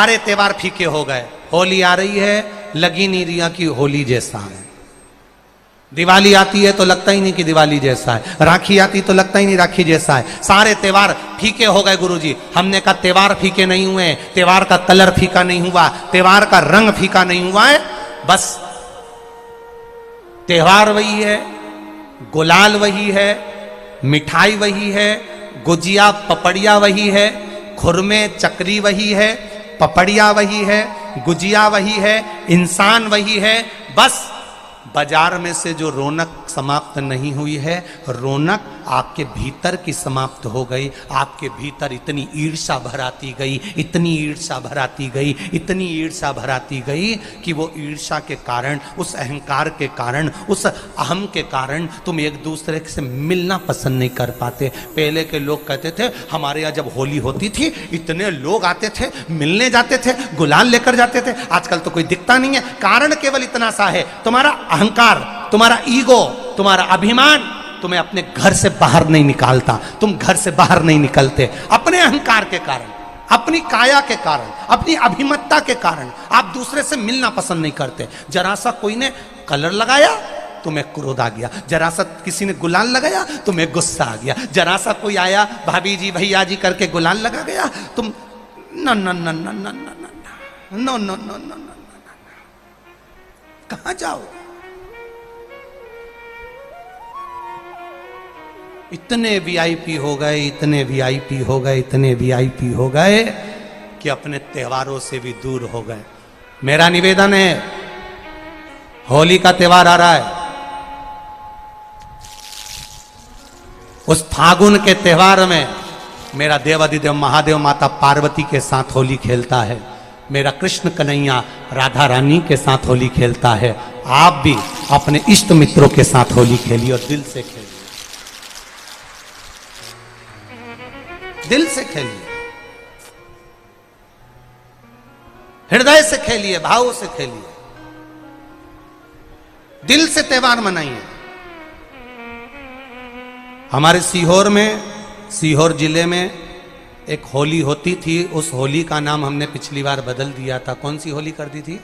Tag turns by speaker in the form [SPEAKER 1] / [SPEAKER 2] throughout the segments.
[SPEAKER 1] सारे त्योहार फीके हो गए। होली आ रही है, लगी नहीं रिया की होली जैसा है। दिवाली आती है तो लगता ही नहीं कि दिवाली जैसा है। राखी आती तो लगता ही नहीं राखी जैसा है। सारे त्योहार फीके हो गए गुरुजी। हमने कहा त्योहार फीके नहीं हुए, त्योहार का कलर फीका नहीं हुआ, त्योहार का रंग फीका नहीं हुआ है। बस त्योहार वही है, गुलाल वही है, मिठाई वही है, गुजिया पपड़िया वही है, खुरमे चकरी वही है, पपड़िया वही है, गुजिया वही है, इंसान वही है। बस बाजार में से जो रौनक समाप्त नहीं हुई है, रौनक आपके भीतर की समाप्त हो गई। आपके भीतर इतनी ईर्ष्या भराती गई, इतनी ईर्ष्या भराती गई, इतनी ईर्ष्या भराती गई कि वो ईर्ष्या के कारण, उस अहंकार के कारण, उस अहम के कारण तुम एक दूसरे से मिलना पसंद नहीं कर पाते। पहले के लोग कहते थे हमारे यहाँ जब होली होती थी इतने लोग आते थे, मिलने जाते थे, गुलाल लेकर जाते थे। आजकल तो कोई दिखता नहीं है। कारण केवल इतना सा है, तुम्हारा अहंकार, तुम्हारा ईगो, तुम्हारा अभिमान तुम्हें अपने घर से बाहर नहीं निकालता। तुम घर से बाहर नहीं निकलते अपने अहंकार के कारण, अपनी काया के कारण, अपनी अभिमतता के कारण। आप दूसरे से मिलना पसंद नहीं करते। जरा सा कोई ने कलर लगाया तुम्हें क्रोध आ गया, जरा सा किसी ने गुलाल लगाया तुम्हें गुस्सा आ गया, जरा सा कोई आया भाभी जी भैया जी करके गुलाल लगा गया, तुम न न न न न न न न न न। कहां जाओ? इतने वीआईपी हो गए, इतने वीआईपी हो गए, इतने वीआईपी हो गए कि अपने त्योहारों से भी दूर हो गए। मेरा निवेदन है, होली का त्योहार आ रहा है, उस फागुन के त्योहार में मेरा देवाधिदेव महादेव माता पार्वती के साथ होली खेलता है, मेरा कृष्ण कन्हैया राधा रानी के साथ होली खेलता है। आप भी अपने इष्ट मित्रों के साथ होली खेलिए और दिल से खेलिए, दिल से खेलिए, हृदय से खेलिए, भाव से खेलिए, दिल से त्योहार मनाइए। हमारे सीहोर में, सीहोर जिले में एक होली होती थी। उस होली का नाम हमने पिछली बार बदल दिया था। कौन सी होली कर दी थी?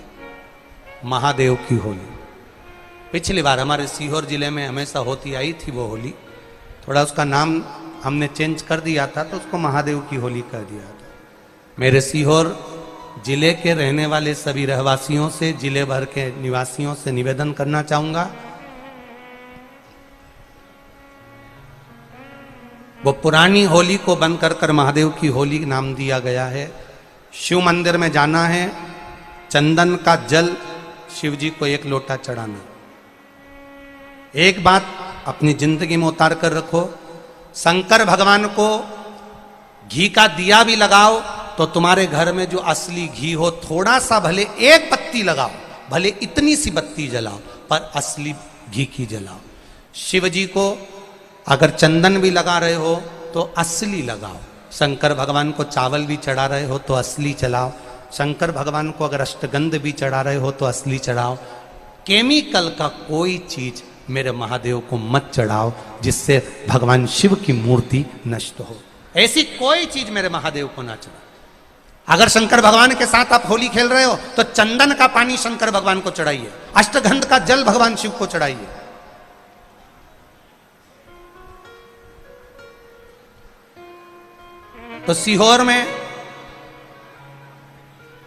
[SPEAKER 1] महादेव की होली। पिछली बार हमारे सीहोर जिले में हमेशा होती आई थी वो होली, थोड़ा उसका नाम हमने चेंज कर दिया था तो उसको महादेव की होली कर दिया था। मेरे सीहोर जिले के रहने वाले सभी रहवासियों से, जिले भर के निवासियों से निवेदन करना चाहूंगा, वो पुरानी होली को बंद कर कर महादेव की होली नाम दिया गया है। शिव मंदिर में जाना है, चंदन का जल शिव जी को 1 लोटा चढ़ाना। एक बात अपनी जिंदगी में उतार कर रखो, शंकर भगवान को घी का दिया भी लगाओ तो तुम्हारे घर में जो असली घी हो, थोड़ा सा भले 1 बत्ती लगाओ, भले इतनी सी बत्ती जलाओ, पर असली घी की जलाओ। शिव जी को अगर चंदन भी लगा रहे हो तो असली लगाओ। शंकर भगवान को चावल भी चढ़ा रहे हो तो असली चढ़ाओ। शंकर भगवान को अगर अष्टगंध भी चढ़ा रहे हो तो असली चढ़ाओ। केमिकल का कोई चीज मेरे महादेव को मत चढ़ाओ जिससे भगवान शिव की मूर्ति नष्ट हो। ऐसी कोई चीज मेरे महादेव को ना चढ़ाओ। अगर शंकर भगवान के साथ आप होली खेल रहे हो तो चंदन का पानी शंकर भगवान को चढ़ाइए, अष्टगंध का जल भगवान शिव को चढ़ाइए। तो सीहोर में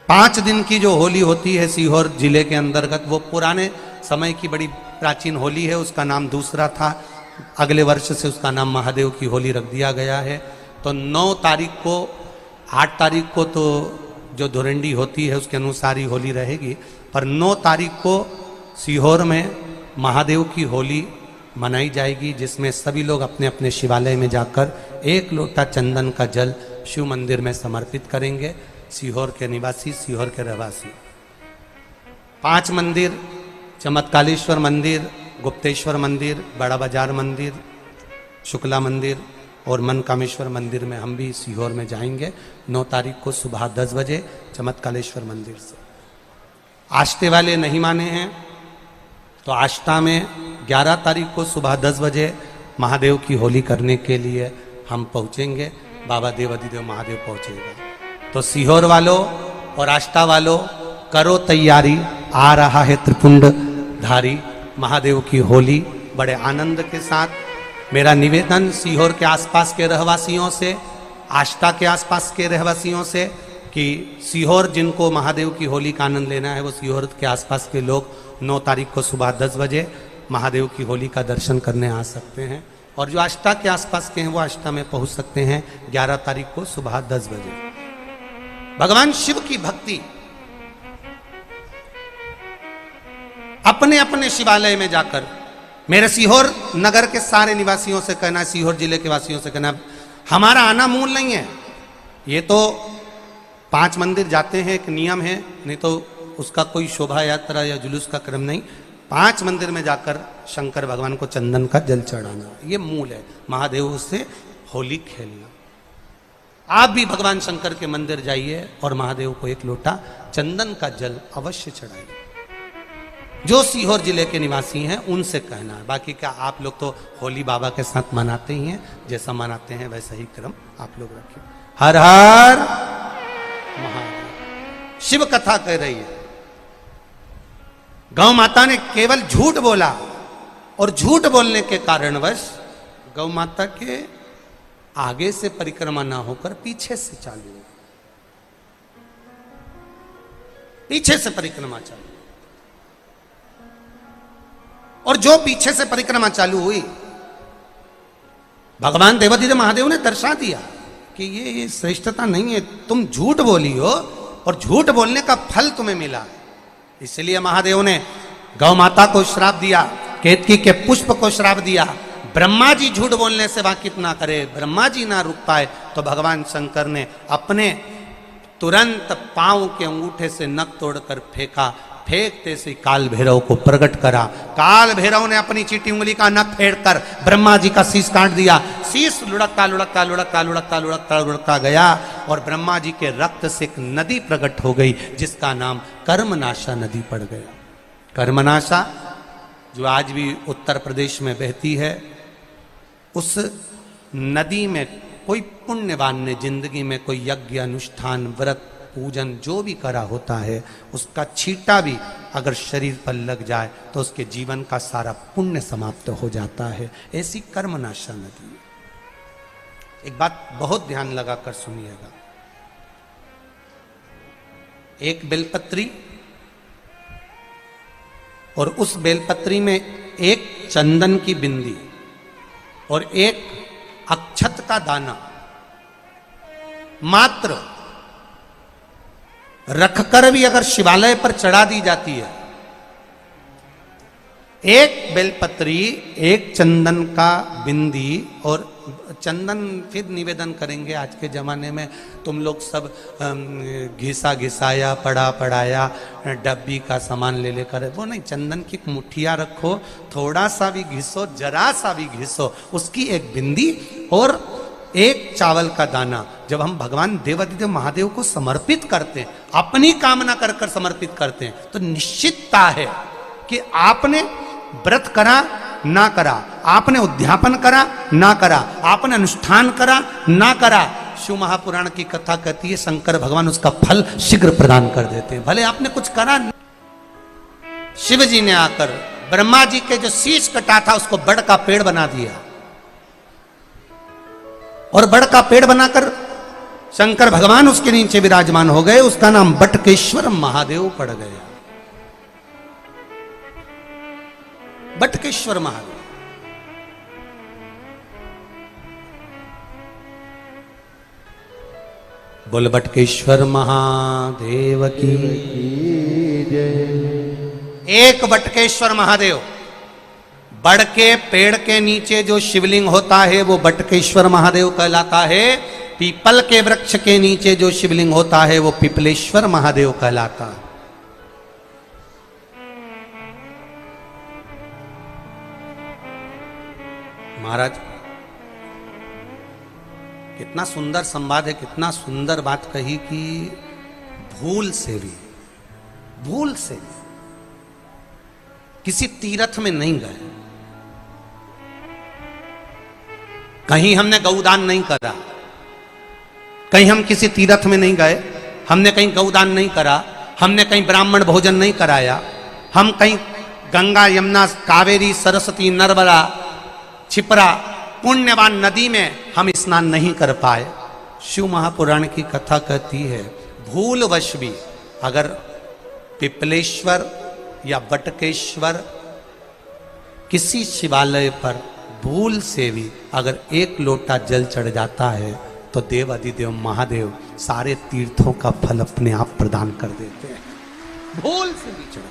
[SPEAKER 1] 5 दिन की जो होली होती है सीहोर जिले के अंतर्गत, वो पुराने समय की बड़ी प्राचीन होली है, उसका नाम दूसरा था। अगले वर्ष से उसका नाम महादेव की होली रख दिया गया है। तो 9 तारीख को, 8 तारीख को तो जो धुरंडी होती है उसके अनुसार ही होली रहेगी, पर 9 तारीख को सीहोर में महादेव की होली मनाई जाएगी, जिसमें सभी लोग अपने अपने शिवालय में जाकर 1 लोटा चंदन का जल शिव मंदिर में समर्पित करेंगे। सीहोर के निवासी, सीहोर के रहवासी 5 मंदिर, चमत्कालेश्वर मंदिर, गुप्तेश्वर मंदिर, बड़ा बाजार मंदिर, शुक्ला मंदिर और मनकामेश्वर मंदिर में हम भी सीहोर में जाएंगे 9 तारीख को सुबह 10 बजे चमत्कालेश्वर मंदिर से। आष्टे वाले नहीं माने हैं तो आष्टा में 11 तारीख को सुबह 10 बजे महादेव की होली करने के लिए हम पहुंचेंगे। बाबा देवाधिदेव महादेव पहुंचेगा। तो सीहोर वालों और आष्टा वालों करो तैयारी, आ रहा है त्रिपुंडधारी महादेव की होली। बड़े आनंद के साथ मेरा निवेदन सीहोर के आसपास के रहवासियों से, आष्टा के आसपास के रहवासियों से, कि सीहोर जिनको महादेव की होली का आनंद लेना है वो सीहोर के आसपास के लोग 9 तारीख को सुबह 10 बजे महादेव की होली का दर्शन करने आ सकते हैं। और जो आष्टा के आसपास के हैं वो आष्टा में पहुंच सकते हैं 11 तारीख को सुबह 10 बजे। भगवान शिव की भक्ति अपने अपने शिवालय में जाकर, मेरे सीहोर नगर के सारे निवासियों से कहना, सीहोर जिले के वासियों से कहना, हमारा आना मूल नहीं है। ये तो 5 मंदिर जाते हैं, एक नियम है, नहीं तो उसका कोई शोभा यात्रा या जुलूस का क्रम नहीं। 5 मंदिर में जाकर शंकर भगवान को चंदन का जल चढ़ाना, ये मूल है। महादेव से होली खेलना। आप भी भगवान शंकर के मंदिर जाइए और महादेव को एक लोटा चंदन का जल अवश्य चढ़ाइए। जो सीहोर जिले के निवासी हैं उनसे कहना है। बाकी क्या आप लोग तो होली बाबा के साथ मनाते ही हैं, जैसा मनाते हैं वैसा ही क्रम आप लोग रखिए। हर हर महादेव। शिव कथा कह रही है, गौ माता ने केवल झूठ बोला और झूठ बोलने के कारणवश गौ माता के आगे से परिक्रमा ना होकर पीछे से चालू हुई, पीछे से परिक्रमा चालू। और जो पीछे से परिक्रमा चालू हुई, भगवान देवाधिदेव महादेव ने दर्शा दिया कि ये श्रेष्ठता नहीं है, तुम झूठ बोली हो और झूठ बोलने का फल तुम्हें मिला। इसलिए महादेव ने गौ माता को श्राप दिया, केतकी के पुष्प को श्राप दिया। ब्रह्मा जी झूठ बोलने से वाकिफ ना करे, ब्रह्मा जी ना रुक पाए, तो भगवान शंकर ने अपने तुरंत पांव के अंगूठे से नख तोड़कर फेंका। फेंकते से काल भैरव को प्रकट करा। काल भैरव ने अपनी चीटी उंगली का नख फेंककर ब्रह्मा जी का शीश काट दिया। शीश लुढ़कता लुढ़कता लुढ़कता लुढ़कता लुढ़कता लुढ़कता गया और ब्रह्मा जी के रक्त से एक नदी प्रकट हो गई, जिसका नाम कर्मनाशा नदी पड़ गया। कर्मनाशा जो आज भी उत्तर प्रदेश में बहती है, उस नदी में कोई पुण्यवान ने जिंदगी में कोई यज्ञ अनुष्ठान व्रत पूजन जो भी करा होता है, उसका छींटा भी अगर शरीर पर लग जाए तो उसके जीवन का सारा पुण्य समाप्त हो जाता है। ऐसी कर्मनाशा नदी। एक बात बहुत ध्यान लगाकर सुनिएगा, एक बेलपत्री और उस बेलपत्री में एक चंदन की बिंदी और एक अक्षत का दाना मात्र रखकर भी अगर शिवालय पर चढ़ा दी जाती है, एक बेलपत्री, एक चंदन का बिंदी, और चंदन फिर निवेदन करेंगे आज के जमाने में तुम लोग सब घिसा घिसाया पड़ा पड़ाया डब्बी का सामान ले लेकर, वो नहीं, चंदन की मुठिया रखो, थोड़ा सा भी घिसो, जरा सा भी घिसो, उसकी एक बिंदी और एक चावल का दाना जब हम भगवान देवाधिदेव महादेव को समर्पित करते हैं, अपनी कामना कर कर समर्पित करते हैं, तो निश्चितता है कि आपने व्रत करा ना करा, आपने उद्यापन करा ना करा, आपने अनुष्ठान करा ना करा, शिव महापुराण की कथा कहती है शंकर भगवान उसका फल शीघ्र प्रदान कर देते हैं। भले आपने कुछ करा, शिव जी ने आकर ब्रह्मा जी के जो शीश कटा था उसको बड़ का पेड़ बना दिया और बड़ का पेड़ बनाकर शंकर भगवान उसके नीचे विराजमान हो गए। उसका नाम बटकेश्वर महादेव पड़ गया। बटकेश्वर महादेव। बोल बटकेश्वर महादेव की जय। एक बटकेश्वर महादेव। बड़ के पेड़ के नीचे जो शिवलिंग होता है वो बटकेश्वर महादेव कहलाता है। पीपल के वृक्ष के नीचे जो शिवलिंग होता है वो पिपलेश्वर महादेव कहलाता है। महाराज कितना सुंदर संवाद है, कितना सुंदर बात कही कि भूल से भी किसी तीर्थ में नहीं गए, कहीं हमने गौदान नहीं करा, कहीं हम किसी तीर्थ में नहीं गए, हमने कहीं गौदान नहीं करा, हमने कहीं ब्राह्मण भोजन नहीं कराया, हम कहीं गंगा यमुना कावेरी सरस्वती नर्मदा छिपरा पुण्यवान नदी में हम स्नान नहीं कर पाए। शिव महापुराण की कथा कहती है भूलवश भी अगर पिपलेश्वर या बटकेश्वर किसी शिवालय पर भूल से भी अगर एक लोटा जल चढ़ जाता है तो देव अधिदेव महादेव सारे तीर्थों का फल अपने आप प्रदान कर देते हैं। भूल से भी चढ़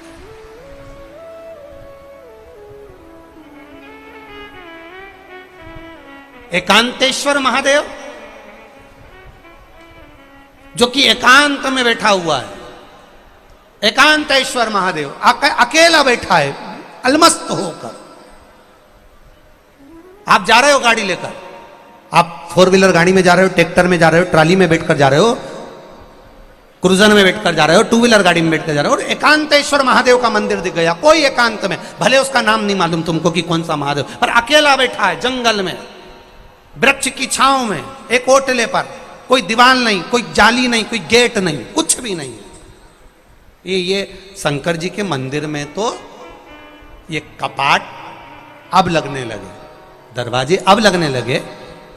[SPEAKER 1] एकांतेश्वर महादेव जो कि एकांत में बैठा हुआ है, एकांतेश्वर महादेव अकेला बैठा है अलमस्त होकर। आप जा रहे हो गाड़ी लेकर, आप 4 व्हीलर गाड़ी में जा रहे हो, ट्रैक्टर में जा रहे हो, ट्राली में बैठकर जा रहे हो, क्रूजर में बैठकर जा रहे हो, 2 व्हीलर गाड़ी में बैठकर जा रहे हो, और एकांतेश्वर महादेव का मंदिर दिख गया। कोई एकांत में, भले उसका नाम नहीं मालूम तुमको कि कौन सा महादेव, पर अकेला बैठा है जंगल में, वृक्ष की छांव में, एक ओटले पर, कोई दीवार नहीं, कोई जाली नहीं, कोई गेट नहीं, कुछ भी नहीं। ये शंकर जी के मंदिर में तो ये कपाट अब लगने लगे, दरवाजे अब लगने लगे।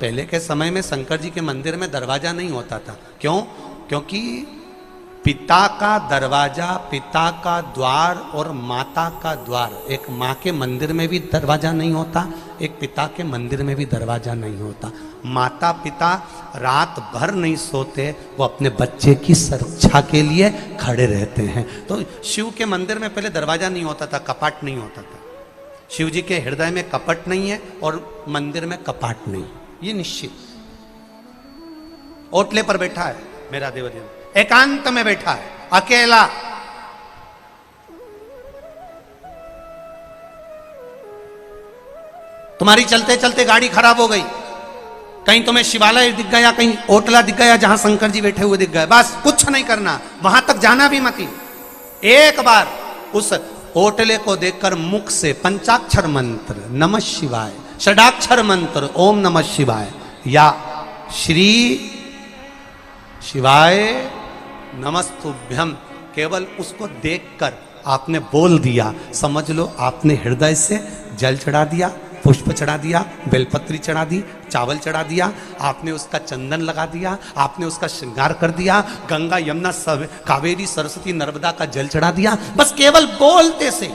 [SPEAKER 1] पहले के समय में शंकर जी के मंदिर में दरवाजा नहीं होता था। क्यों? क्योंकि पिता का दरवाजा, पिता का द्वार और माता का द्वार, एक माँ के मंदिर में भी दरवाजा नहीं होता, एक पिता के मंदिर में भी दरवाजा नहीं होता। माता पिता रात भर नहीं सोते, वो अपने बच्चे की सुरक्षा के लिए खड़े रहते हैं। तो शिव के मंदिर में पहले दरवाजा नहीं होता था, कपाट नहीं होता था। शिव जी के हृदय में कपट नहीं है और मंदिर में कपाट नहीं, ये निश्चित। ओटले पर बैठा है मेरा देवदेव, एकांत में बैठा है अकेला। तुम्हारी चलते चलते गाड़ी खराब हो गई, कहीं तुम्हें शिवालय दिख गया, कहीं ओटला दिख गया जहां शंकर जी बैठे हुए दिख गए, बस कुछ नहीं करना, वहां तक जाना भी मत ही। एक बार उस ओटले को देखकर मुख से पंचाक्षर मंत्र नमः शिवाय, षडाक्षर मंत्र ओम नमः शिवाय या श्री शिवाय नमस्तुभ्यम, केवल उसको देखकर आपने बोल दिया, समझ लो आपने हृदय से जल चढ़ा दिया, पुष्प चढ़ा दिया, बेलपत्री चढ़ा दी, चावल चढ़ा दिया, आपने उसका चंदन लगा दिया, आपने उसका श्रृंगार कर दिया, गंगा यमुना सब कावेरी सरस्वती नर्मदा का जल चढ़ा दिया। बस केवल बोलते से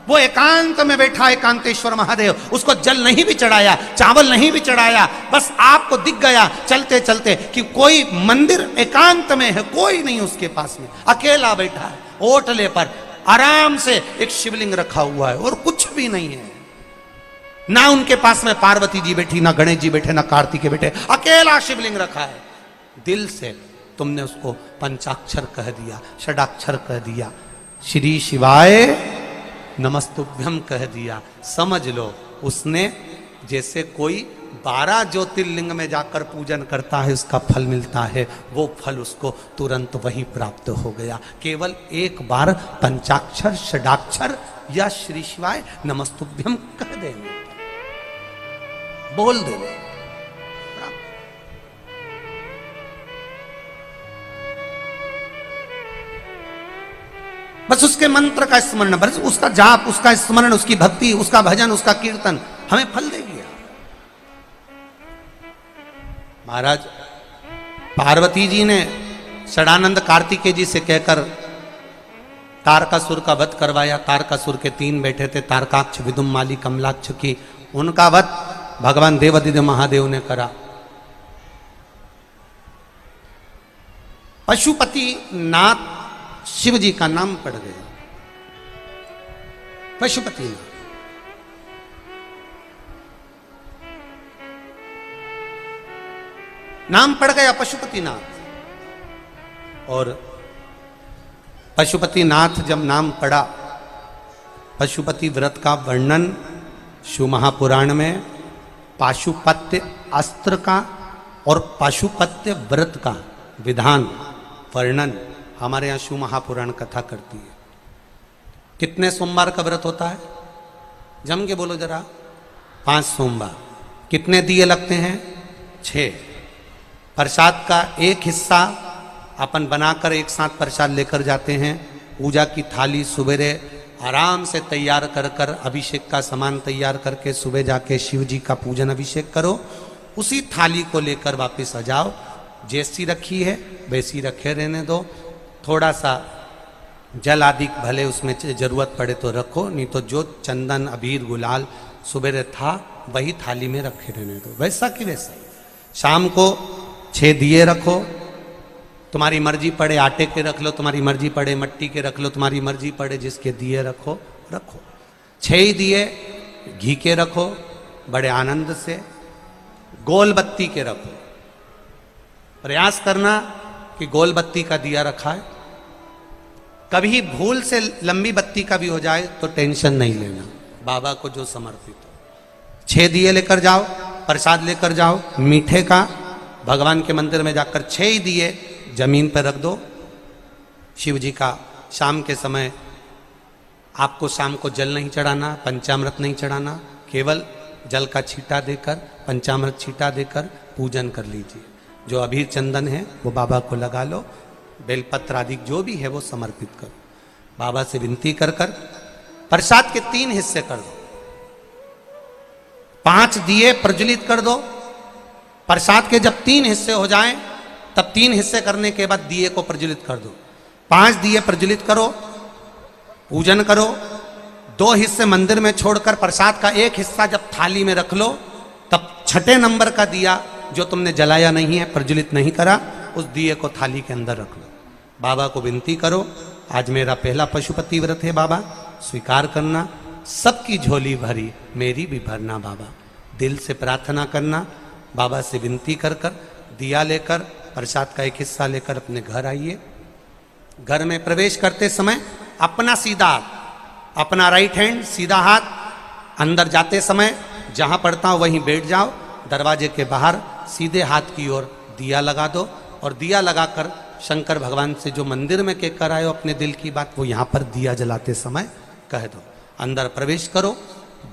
[SPEAKER 1] वो एकांत में बैठा एकांतेश्वर महादेव, उसको जल नहीं भी चढ़ाया, चावल नहीं भी चढ़ाया, बस आपको दिख गया चलते चलते कि कोई मंदिर एकांत में है, कोई नहीं उसके पास में, अकेला बैठा है ओटले पर, आराम से एक शिवलिंग रखा हुआ है और कुछ भी नहीं है। ना उनके पास में पार्वती जी बैठी, ना गणेश जी बैठे, ना कार्तिकेय बैठे, अकेला शिवलिंग रखा है। दिल से तुमने उसको पंचाक्षर कह दिया, षडाक्षर कह दिया, श्री शिवाय नमस्तुभ्यम कह दिया, समझ लो उसने जैसे कोई 12 ज्योतिर्लिंग में जाकर पूजन करता है उसका फल मिलता है, वो फल उसको तुरंत वहीं प्राप्त हो गया। केवल एक बार पंचाक्षर षडाक्षर या श्री शिवाय नमस्तुभ्यम कह देंगे, बोल देंगे, बस उसके मंत्र का स्मरण, बस उसका जाप, उसका स्मरण, उसकी भक्ति, उसका भजन, उसका कीर्तन हमें फल देगी। महाराज पार्वती जी ने षडानंद कार्तिकेय जी से कहकर तारकासुर का वध करवाया। तारकासुर के 3 बेटे थे, तारकाक्ष, विदुमाली, कमलाक्ष की, उनका वध भगवान देवादिदेव महादेव ने करा। पशुपति नाथ शिव जी का नाम पड़ गया, पशुपति नाथ। नाम पड़ गया पशुपतिनाथ। और पशुपतिनाथ जब नाम पड़ा, पशुपति व्रत का वर्णन शिव महापुराण में पाशुपत्य अस्त्र का और पाशुपत्य व्रत का विधान वर्णन हमारे यहाँ शिव महापुराण कथा करती है। कितने सोमवार का व्रत होता है? जम के बोलो जरा। 5 सोमवार। कितने दिए लगते हैं? 6। प्रसाद का एक हिस्सा अपन बनाकर एक साथ प्रसाद लेकर जाते हैं। पूजा की थाली सवेरे आराम से तैयार कर कर अभिषेक का सामान तैयार करके सुबह जाके शिव जी का पूजन अभिषेक करो। उसी थाली को लेकर वापस आ जाओ। जैसी रखी है वैसी रखे रहने दो। थोड़ा सा जल आदि भले उसमें जरूरत पड़े तो रखो, नहीं तो जो चंदन अबीर गुलाल सुबह था वही थाली में रखे रहने दो, वैसा कि वैसा। शाम को 6 दिए रखो, तुम्हारी मर्जी पड़े आटे के रख लो, तुम्हारी मर्जी पड़े मट्टी के रख लो, तुम्हारी मर्जी पड़े जिसके दिए रखो। 6 दिए घी के रखो, बड़े आनंद से। गोल बत्ती के रखो, प्रयास करना कि गोल बत्ती का दिया रखा है। कभी भूल से लंबी बत्ती का भी हो जाए तो टेंशन नहीं लेना, बाबा को जो समर्पित हो। 6 दिए लेकर जाओ, प्रसाद लेकर जाओ मीठे का। भगवान के मंदिर में जाकर 6 दिए जमीन पर रख दो। शिव जी का शाम के समय आपको शाम को जल नहीं चढ़ाना, पंचामृत नहीं चढ़ाना, केवल जल का छींटा देकर, पंचामृत छींटा देकर पूजन कर लीजिए। जो अबीर चंदन है वो बाबा को लगा लो, बेलपत्र आदि जो भी है वो समर्पित करो। बाबा से विनती कर कर प्रसाद के 3 हिस्से कर दो। 5 दिए प्रज्वलित कर दो। प्रसाद के जब 3 हिस्से हो जाएं तब 3 हिस्से करने के बाद दिए को प्रज्वलित कर दो। 5 दिए प्रज्वलित करो, पूजन करो। 2 हिस्से मंदिर में छोड़कर प्रसाद का 1 हिस्सा जब थाली में रख लो, तब 6ठे नंबर का दिया जो तुमने जलाया नहीं है, प्रज्वलित नहीं करा, उस दिए को थाली के अंदर रख लो। बाबा को विनती करो, आज मेरा पहला पशुपति व्रत है बाबा, स्वीकार करना। सबकी झोली भरी, मेरी भी भरना बाबा। दिल से प्रार्थना करना, बाबा से विनती कर कर दिया लेकर प्रसाद का 1 हिस्सा लेकर अपने घर आइए। घर में प्रवेश करते समय अपना सीधा हाथ, अपना राइट हैंड सीधा हाथ, अंदर जाते समय जहां पड़ता हो वहीं बैठ जाओ। दरवाजे के बाहर सीधे हाथ की ओर दिया लगा दो और दिया लगाकर शंकर भगवान से जो मंदिर में कहकर आए हो अपने दिल की बात, वो यहाँ पर दिया जलाते समय कह दो। अंदर प्रवेश करो।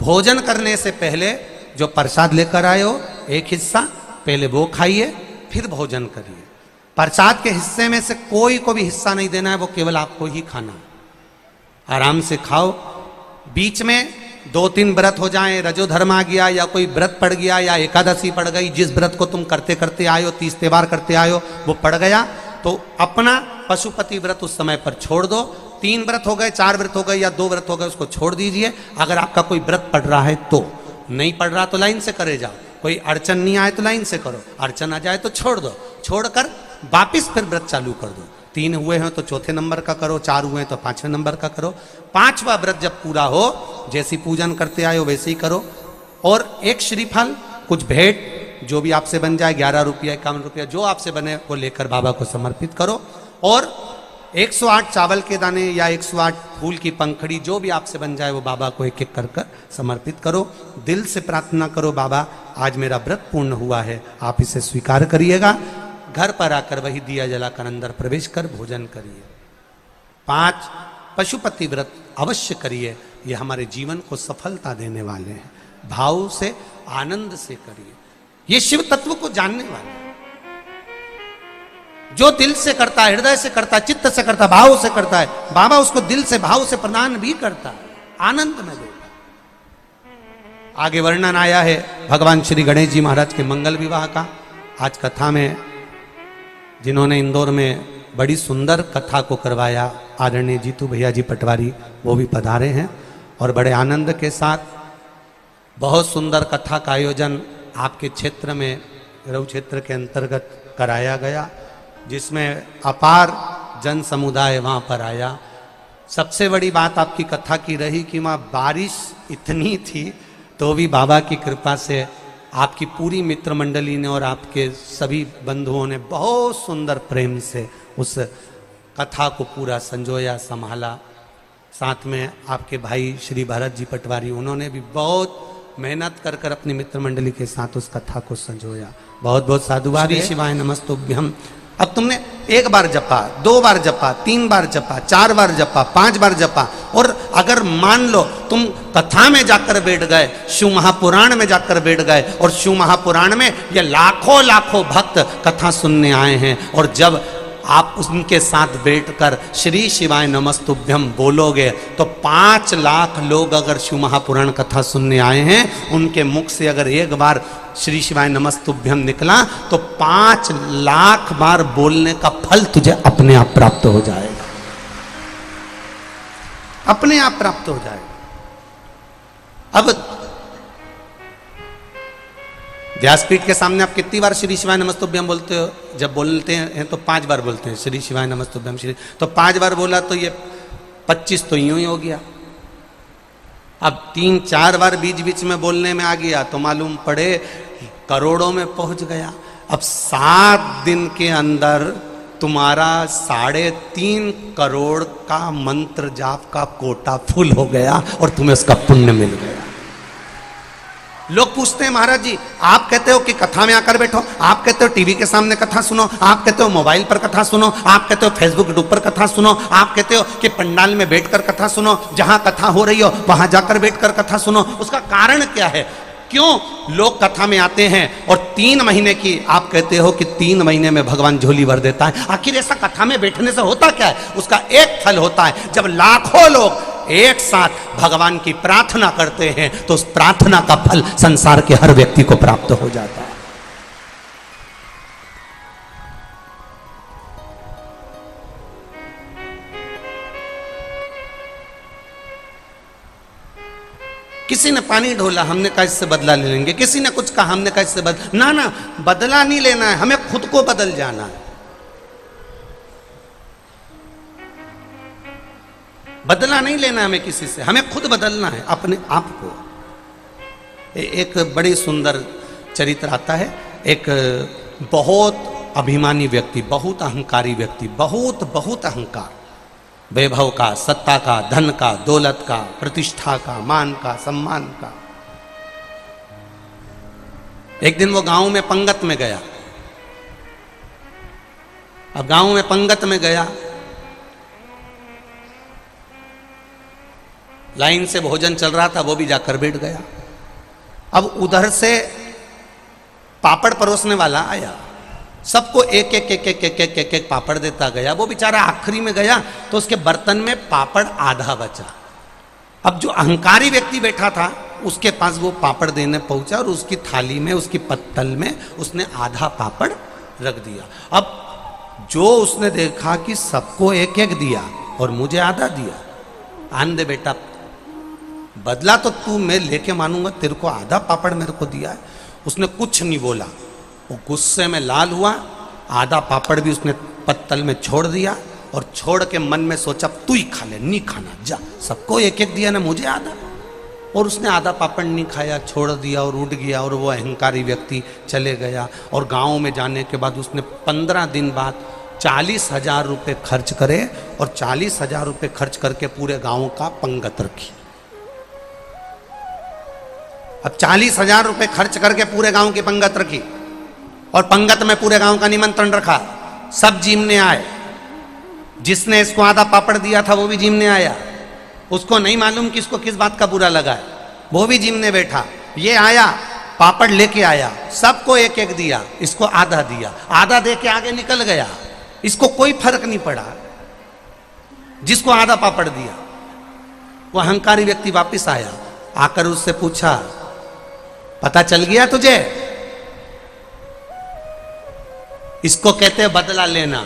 [SPEAKER 1] भोजन करने से पहले जो प्रसाद लेकर आए हो 1 हिस्सा पहले वो खाइए, फिर भोजन करिए। प्रसाद के हिस्से में से कोई को भी हिस्सा नहीं देना है, वो केवल आपको ही खाना है। आराम से खाओ। बीच में 2-3 व्रत हो जाएं, रजो धर्म आ गया या कोई व्रत पड़ गया या एकादशी पड़ गई, जिस व्रत को तुम करते करते आए हो, 30 त्योहार करते आए हो, वो पड़ गया तो अपना पशुपति व्रत उस समय पर छोड़ दो। 3 व्रत हो गए, 4 व्रत हो गए या 2 व्रत हो गए, उसको छोड़ दीजिए। अगर आपका कोई व्रत पड़ रहा है तो, नहीं पड़ रहा तो लाइन से करे जाओ। कोई अड़चन नहीं आए तो लाइन से करो, अड़चन आ जाए तो छोड़ दो। छोड़कर वापिस फिर व्रत चालू कर दो। 3 हुए हैं तो 4थे नंबर का करो, 4 हुए हैं तो 5वें नंबर का करो। 5वां व्रत जब पूरा हो, जैसी पूजन करते आए हो वैसे ही करो। और 1 श्रीफल, कुछ भेंट जो भी आपसे बन जाए, 11 रुपया 51 रुपया जो आपसे बने वो लेकर बाबा को समर्पित करो। और 108 चावल के दाने या 108 फूल की पंखड़ी जो भी आपसे बन जाए वो बाबा को 1-1 कर कर समर्पित करो। दिल से प्रार्थना करो, बाबा आज मेरा व्रत पूर्ण हुआ है, आप इसे स्वीकार करिएगा। घर पर आकर वही दिया जलाकर अंदर प्रवेश कर भोजन करिए। 5 पशुपति व्रत अवश्य करिए, ये हमारे जीवन को सफलता देने वाले हैं। भाव से आनंद से करिए, ये शिव तत्व को जानने वाले हैं। जो दिल से करता है, हृदय से करता है, चित्त से करता है, भाव से करता है, बाबा उसको दिल से भाव से प्रदान भी करता है, आनंद में देता। आगे वर्णन आया है भगवान श्री गणेश जी महाराज के मंगल विवाह का। आज कथा में जिन्होंने इंदौर में बड़ी सुंदर कथा को करवाया, आदरणीय जीतू भैया जी पटवारी, वो भी पधारे हैं और बड़े आनंद के साथ बहुत सुंदर कथा का आयोजन आपके क्षेत्र में, रऊ क्षेत्र के अंतर्गत कराया गया, जिसमें अपार जन समुदाय वहाँ पर आया। सबसे बड़ी बात आपकी कथा की रही कि वहाँ बारिश इतनी थी तो भी बाबा की कृपा से आपकी पूरी मित्र मंडली ने और आपके सभी बंधुओं ने बहुत सुंदर प्रेम से उस कथा को पूरा संजोया, संभाला। साथ में आपके भाई श्री भरत जी पटवारी, उन्होंने भी बहुत मेहनत कर कर अपनी मित्र मंडली के साथ उस कथा को संजोया। बहुत बहुत साधुवाद। शिवाय नमस्तुभ्यम। अब तुमने 1 बार जपा, 2 बार जपा, 3 बार जपा, 4 बार जपा, 5 बार जपा, और अगर मान लो तुम कथा में जाकर बैठ गए, शिव महापुराण में जाकर बैठ गए, और शिव महापुराण में ये लाखों लाखों भक्त कथा सुनने आए हैं, और जब आप उनके साथ बैठकर श्री शिवाय नमस्तुभ्यम बोलोगे तो 5 लाख लोग अगर शिव महापुराण कथा सुनने आए हैं, उनके मुख से अगर एक बार श्री शिवाय नमस्तुभ्यम निकला तो 5 लाख बार बोलने का फल तुझे अपने आप प्राप्त हो जाएगा, अपने आप प्राप्त हो जाएगा। अब व्यासपीठ के सामने आप कितनी बार श्री शिवाय नमस्तुभ्यम बोलते हो? जब बोलते हैं तो 5 बार बोलते हैं श्री शिवाय नमस्तुभ्यम श्री, तो 5 बार बोला तो ये 25 तो यूं ही हो गया। अब 3-4 बार बीच बीच में बोलने में आ गया तो मालूम पड़े करोड़ों में पहुंच गया। अब 7 दिन के अंदर तुम्हारा 3.5 करोड़ का मंत्र जाप का कोटा फुल हो गया और तुम्हें उसका पुण्य मिल गया। लोग पूछते हैं महाराज जी आप कहते हो कि कथा में आकर बैठो, आप कहते हो टीवी के सामने कथा सुनो, आप कहते हो मोबाइल पर कथा सुनो, आप कहते हो फेसबुक यूट्यूब पर कथा सुनो, आप कहते हो कि पंडाल में बैठकर कथा सुनो, जहां कथा हो रही हो वहां जाकर बैठकर कथा सुनो। उसका कारण क्या है? क्यों लोग कथा में आते हैं और 3 महीने की आप कहते हो कि 3 महीने में भगवान झोली भर देता है? आखिर ऐसा कथा में बैठने से होता क्या है? उसका एक फल होता है, जब लाखों लोग एक साथ भगवान की प्रार्थना करते हैं तो उस प्रार्थना का फल संसार के हर व्यक्ति को प्राप्त हो जाता है। किसी ने पानी ढोला, हमने कहा इससे बदला ले लेंगे, किसी ने कुछ कहा, हमने कहा इससे ना बदला नहीं लेना है, हमें खुद को बदल जाना है। बदला नहीं लेना हमें किसी से, हमें खुद बदलना है अपने आप को। एक बड़ी सुंदर चरित्र आता है, एक बहुत अभिमानी व्यक्ति, बहुत अहंकारी व्यक्ति, बहुत अहंकार, वैभव का, सत्ता का, धन का, दौलत का, प्रतिष्ठा का, मान का, सम्मान का। एक दिन वो गांव में पंगत में गया। अब गांव में पंगत में गया, लाइन से भोजन चल रहा था, वो भी जाकर बैठ गया। अब उधर से पापड़ परोसने वाला आया, सबको एक पापड़ देता गया। वो बेचारा आखिरी में गया तो उसके बर्तन में पापड़ आधा बचा। अब जो अहंकारी व्यक्ति बैठा था उसके पास वो पापड़ देने पहुंचा और उसकी थाली में, उसकी पत्तल में उसने आधा पापड़ रख दिया। अब जो उसने देखा कि सबको एक दिया और मुझे आधा दिया, आन दे बेटा, बदला तो तू मैं लेके मानूंगा, तेरे को आधा पापड़ मेरे को दिया है। उसने कुछ नहीं बोला, वो गुस्से में लाल हुआ, आधा पापड़ भी उसने पत्तल में छोड़ दिया और छोड़ के मन में सोचा तू ही खा ले, नहीं खाना, जा, सबको एक दिया ना, मुझे आधा। और उसने आधा पापड़ नहीं खाया, छोड़ दिया और उठ गया और वो अहंकारी व्यक्ति चले गया। और गांव में जाने के बाद उसने 15 दिन बाद 40,000 रुपये खर्च करे और 40,000 रुपये खर्च करके पूरे गांव का पंगत रखी। अब 40,000 रुपये खर्च करके पूरे गांव की पंगत रखी और पंगत में पूरे गांव का निमंत्रण रखा, सब जीमने आए। जिसने इसको आधा पापड़ दिया था वो भी जीमने आया, उसको नहीं मालूम कि इसको किस बात का बुरा लगा है, वो भी जीमने बैठा। ये आया, पापड़ लेके आया, सबको एक दिया, इसको आधा दिया, आधा दे के आगे निकल गया, इसको कोई फर्क नहीं पड़ा जिसको आधा पापड़ दिया। वो अहंकारी व्यक्ति वापस आया, आकर उससे पूछा पता चल गया तुझे? इसको कहते हैं बदला लेना।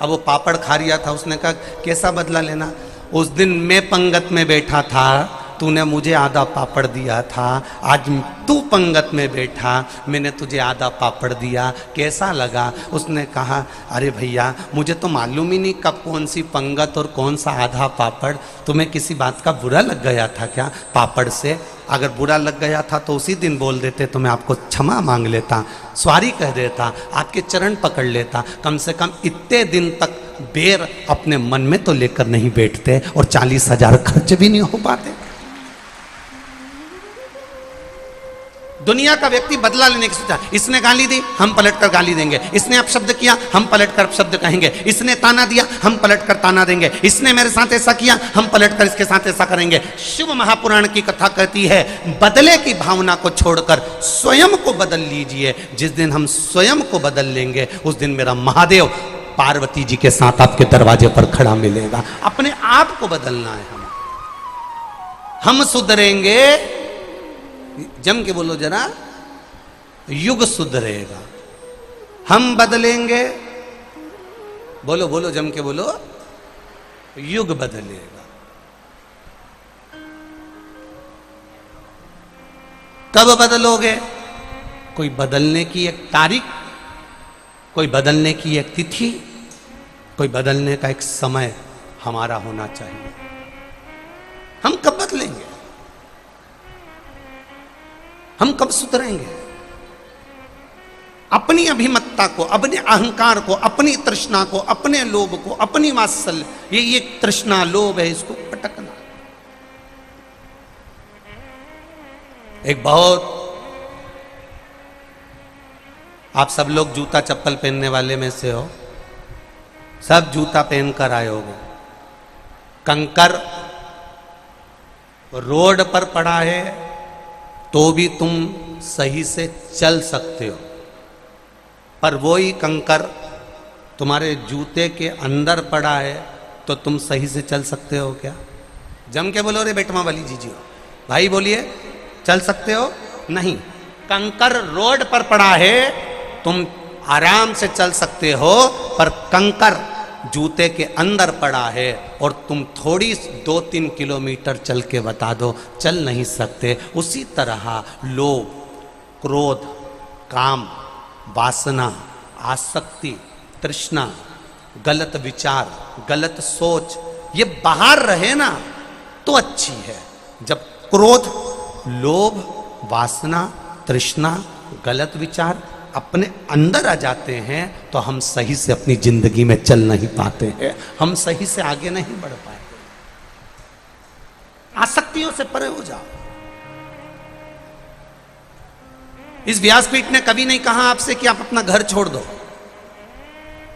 [SPEAKER 1] अब वो पापड़ खा रिया था, उसने कहा कैसा बदला लेना? उस दिन मैं पंगत में बैठा था, तूने मुझे आधा पापड़ दिया था, आज तू पंगत में बैठा, मैंने तुझे आधा पापड़ दिया, कैसा लगा? उसने कहा अरे भैया मुझे तो मालूम ही नहीं कब कौन सी पंगत और कौन सा आधा पापड़, तुम्हें किसी बात का बुरा लग गया था क्या पापड़ से? अगर बुरा लग गया था तो उसी दिन बोल देते तो मैं आपको क्षमा मांग लेता, सॉरी कह देता, आपके चरण पकड़ लेता। कम से कम इतने दिन तक बेर अपने मन में तो लेकर नहीं बैठते और 40,000 खर्च भी नहीं हो पाते। दुनिया का व्यक्ति बदला लेने की सोचा, इसने गाली दी हम पलटकर गाली देंगे, इसने अपशब्द किया हम पलटकर अपशब्द कहेंगे, इसने ताना दिया हम पलटकर ताना देंगे, इसने मेरे साथ ऐसा किया हम पलटकर इसके साथ ऐसा करेंगे। शिव महापुराण की कथा कहती है बदले की भावना को छोड़कर स्वयं को बदल लीजिए। जिस दिन हम स्वयं को बदल लेंगे उस दिन मेरा महादेव पार्वती जी के साथ आपके दरवाजे पर खड़ा मिलेगा। अपने आप को बदलना है हम सुधरेंगे, जम के बोलो जरा, युग सुधरेगा। हम बदलेंगे, बोलो बोलो जम के बोलो, युग बदलेगा। कब बदलोगे? कोई बदलने की एक तारीख, कोई बदलने की एक तिथि, कोई बदलने का एक समय हमारा होना चाहिए। हम कब बदलेंगे? हम कब सुधरेंगे? अपनी अभिमत्ता को, अपने अहंकार को, अपनी तृष्णा को, अपने लोभ को, अपनी वात्सल्य, ये तृष्णा लोभ है, इसको पटकना। एक बहुत, आप सब लोग जूता चप्पल पहनने वाले में से हो, सब जूता पहनकर आए होगे। कंकर रोड पर पड़ा है तो भी तुम सही से चल सकते हो, पर वही कंकर तुम्हारे जूते के अंदर पड़ा है तो तुम सही से चल सकते हो क्या? जम के बोलो रे बेटमा वाली जीजी भाई, बोलिए, चल सकते हो? नहीं। कंकर रोड पर पड़ा है, तुम आराम से चल सकते हो, पर कंकर जूते के अंदर पड़ा है और तुम थोड़ी 2-3 किलोमीटर चल के बता दो, चल नहीं सकते। उसी तरह लोभ, क्रोध, काम, वासना, आसक्ति, तृष्णा, गलत विचार, गलत सोच, ये बाहर रहे ना तो अच्छी है। जब क्रोध, लोभ, वासना, तृष्णा, गलत विचार अपने अंदर आ जाते हैं तो हम सही से अपनी जिंदगी में चल नहीं पाते हैं, हम सही से आगे नहीं बढ़ पाते। आसक्तियों से परे हो जाओ। इस व्यासपीठ ने कभी नहीं कहा आपसे कि आप अपना घर छोड़ दो।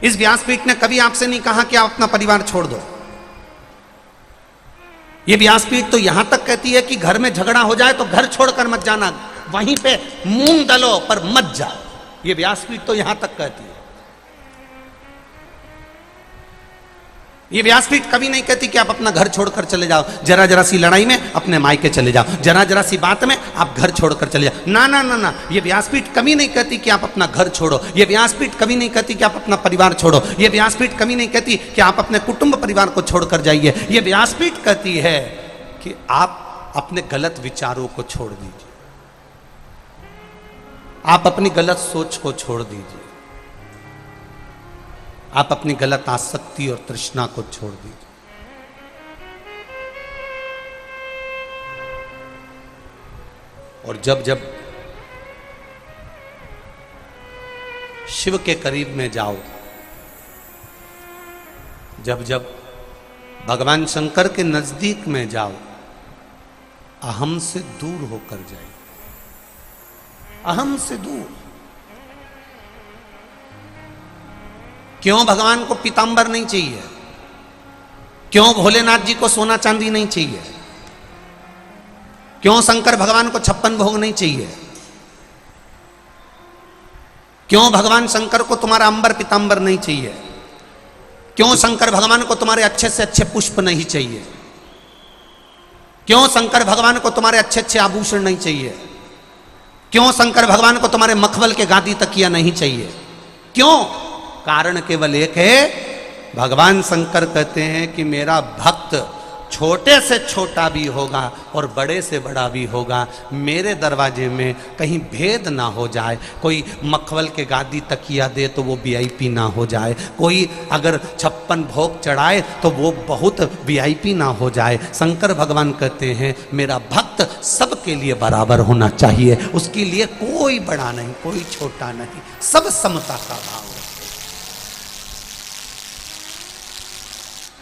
[SPEAKER 1] इस व्यासपीठ ने कभी आपसे नहीं कहा कि आप अपना परिवार छोड़ दो। यह व्यासपीठ तो यहां तक कहती है कि घर में झगड़ा हो जाए तो घर छोड़कर मत जाना, वहीं पे मूंग दलो पर मत जाओ। ये व्यासपीठ तो यहां तक कहती है। ये व्यासपीठ कभी नहीं कहती कि आप अपना घर छोड़कर चले जाओ, जरा जरा सी लड़ाई में अपने मायके चले जाओ, जरा जरा सी बात में आप घर छोड़कर चले जाओ। ना ना ना ना, ये व्यासपीठ कभी नहीं कहती कि आप अपना घर छोड़ो। ये व्यासपीठ कभी नहीं कहती कि आप अपना परिवार छोड़ो। ये व्यासपीठ कभी नहीं कहती कि आप अपने कुटुंब परिवार को छोड़कर जाइए। ये व्यासपीठ कहती है कि आप अपने गलत विचारों को छोड़ दीजिए, आप अपनी गलत सोच को छोड़ दीजिए, आप अपनी गलत आसक्ति और तृष्णा को छोड़ दीजिए। और जब जब शिव के करीब में जाओ, जब जब भगवान शंकर के नजदीक में जाओ, अहम से दूर होकर जाए, अहम से दूर। क्यों भगवान को पीतांबर नहीं चाहिए? क्यों भोलेनाथ जी को सोना चांदी नहीं चाहिए? क्यों शंकर भगवान को 56 भोग नहीं चाहिए? क्यों भगवान शंकर को तुम्हारा अंबर पीतांबर नहीं चाहिए? क्यों शंकर भगवान को तुम्हारे अच्छे से अच्छे पुष्प नहीं चाहिए? क्यों शंकर भगवान को तुम्हारे अच्छे अच्छे आभूषण नहीं चाहिए? क्यों शंकर भगवान को तुम्हारे मखमल के गादी तकिया नहीं चाहिए? क्यों? कारण केवल एक है, भगवान शंकर कहते हैं कि मेरा भक्त छोटे से छोटा भी होगा और बड़े से बड़ा भी होगा, मेरे दरवाजे में कहीं भेद ना हो जाए। कोई मखमल के गादी तकिया दे तो वो वीआईपी ना हो जाए, कोई अगर 56 भोग चढ़ाए तो वो बहुत वीआईपी ना हो जाए। शंकर भगवान कहते हैं मेरा भक्त सबके लिए बराबर होना चाहिए, उसके लिए कोई बड़ा नहीं, कोई छोटा नहीं, सब समता का भाव है।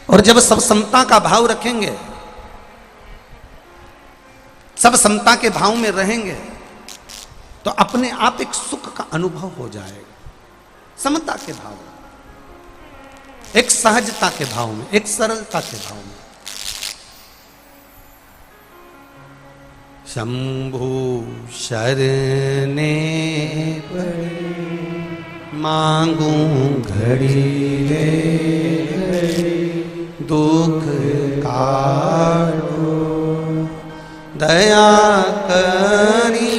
[SPEAKER 1] और जब सब समता का भाव रखेंगे, सब समता के भाव में रहेंगे, तो अपने आप एक सुख का अनुभव हो जाएगा। समता के भाव में, एक सहजता के भाव में, एक सरलता के भाव में। शंभु शरणे पड़े मांगू घड़ी ले दुख काटो, दया करी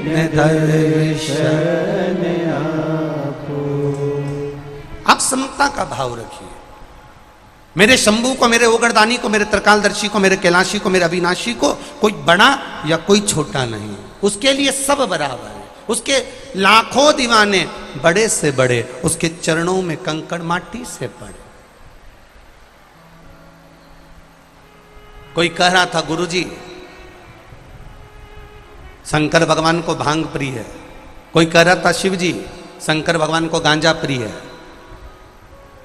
[SPEAKER 1] न दर्शन आपो। आप समता का भाव रखिए। मेरे शंभू को, मेरे ओगरदानी को, मेरे त्रिकालदर्शी को, मेरे कैलाशी को, मेरे अविनाशी को कोई बड़ा या कोई छोटा नहीं, उसके लिए सब बराबर है। उसके लाखों दीवाने बड़े से बड़े, उसके चरणों में कंकड़ माटी से पड़े। कोई कह रहा था गुरुजी शंकर भगवान को भांग प्रिय है, कोई कह रहा था शिव जी शंकर भगवान को गांजा प्रिय है।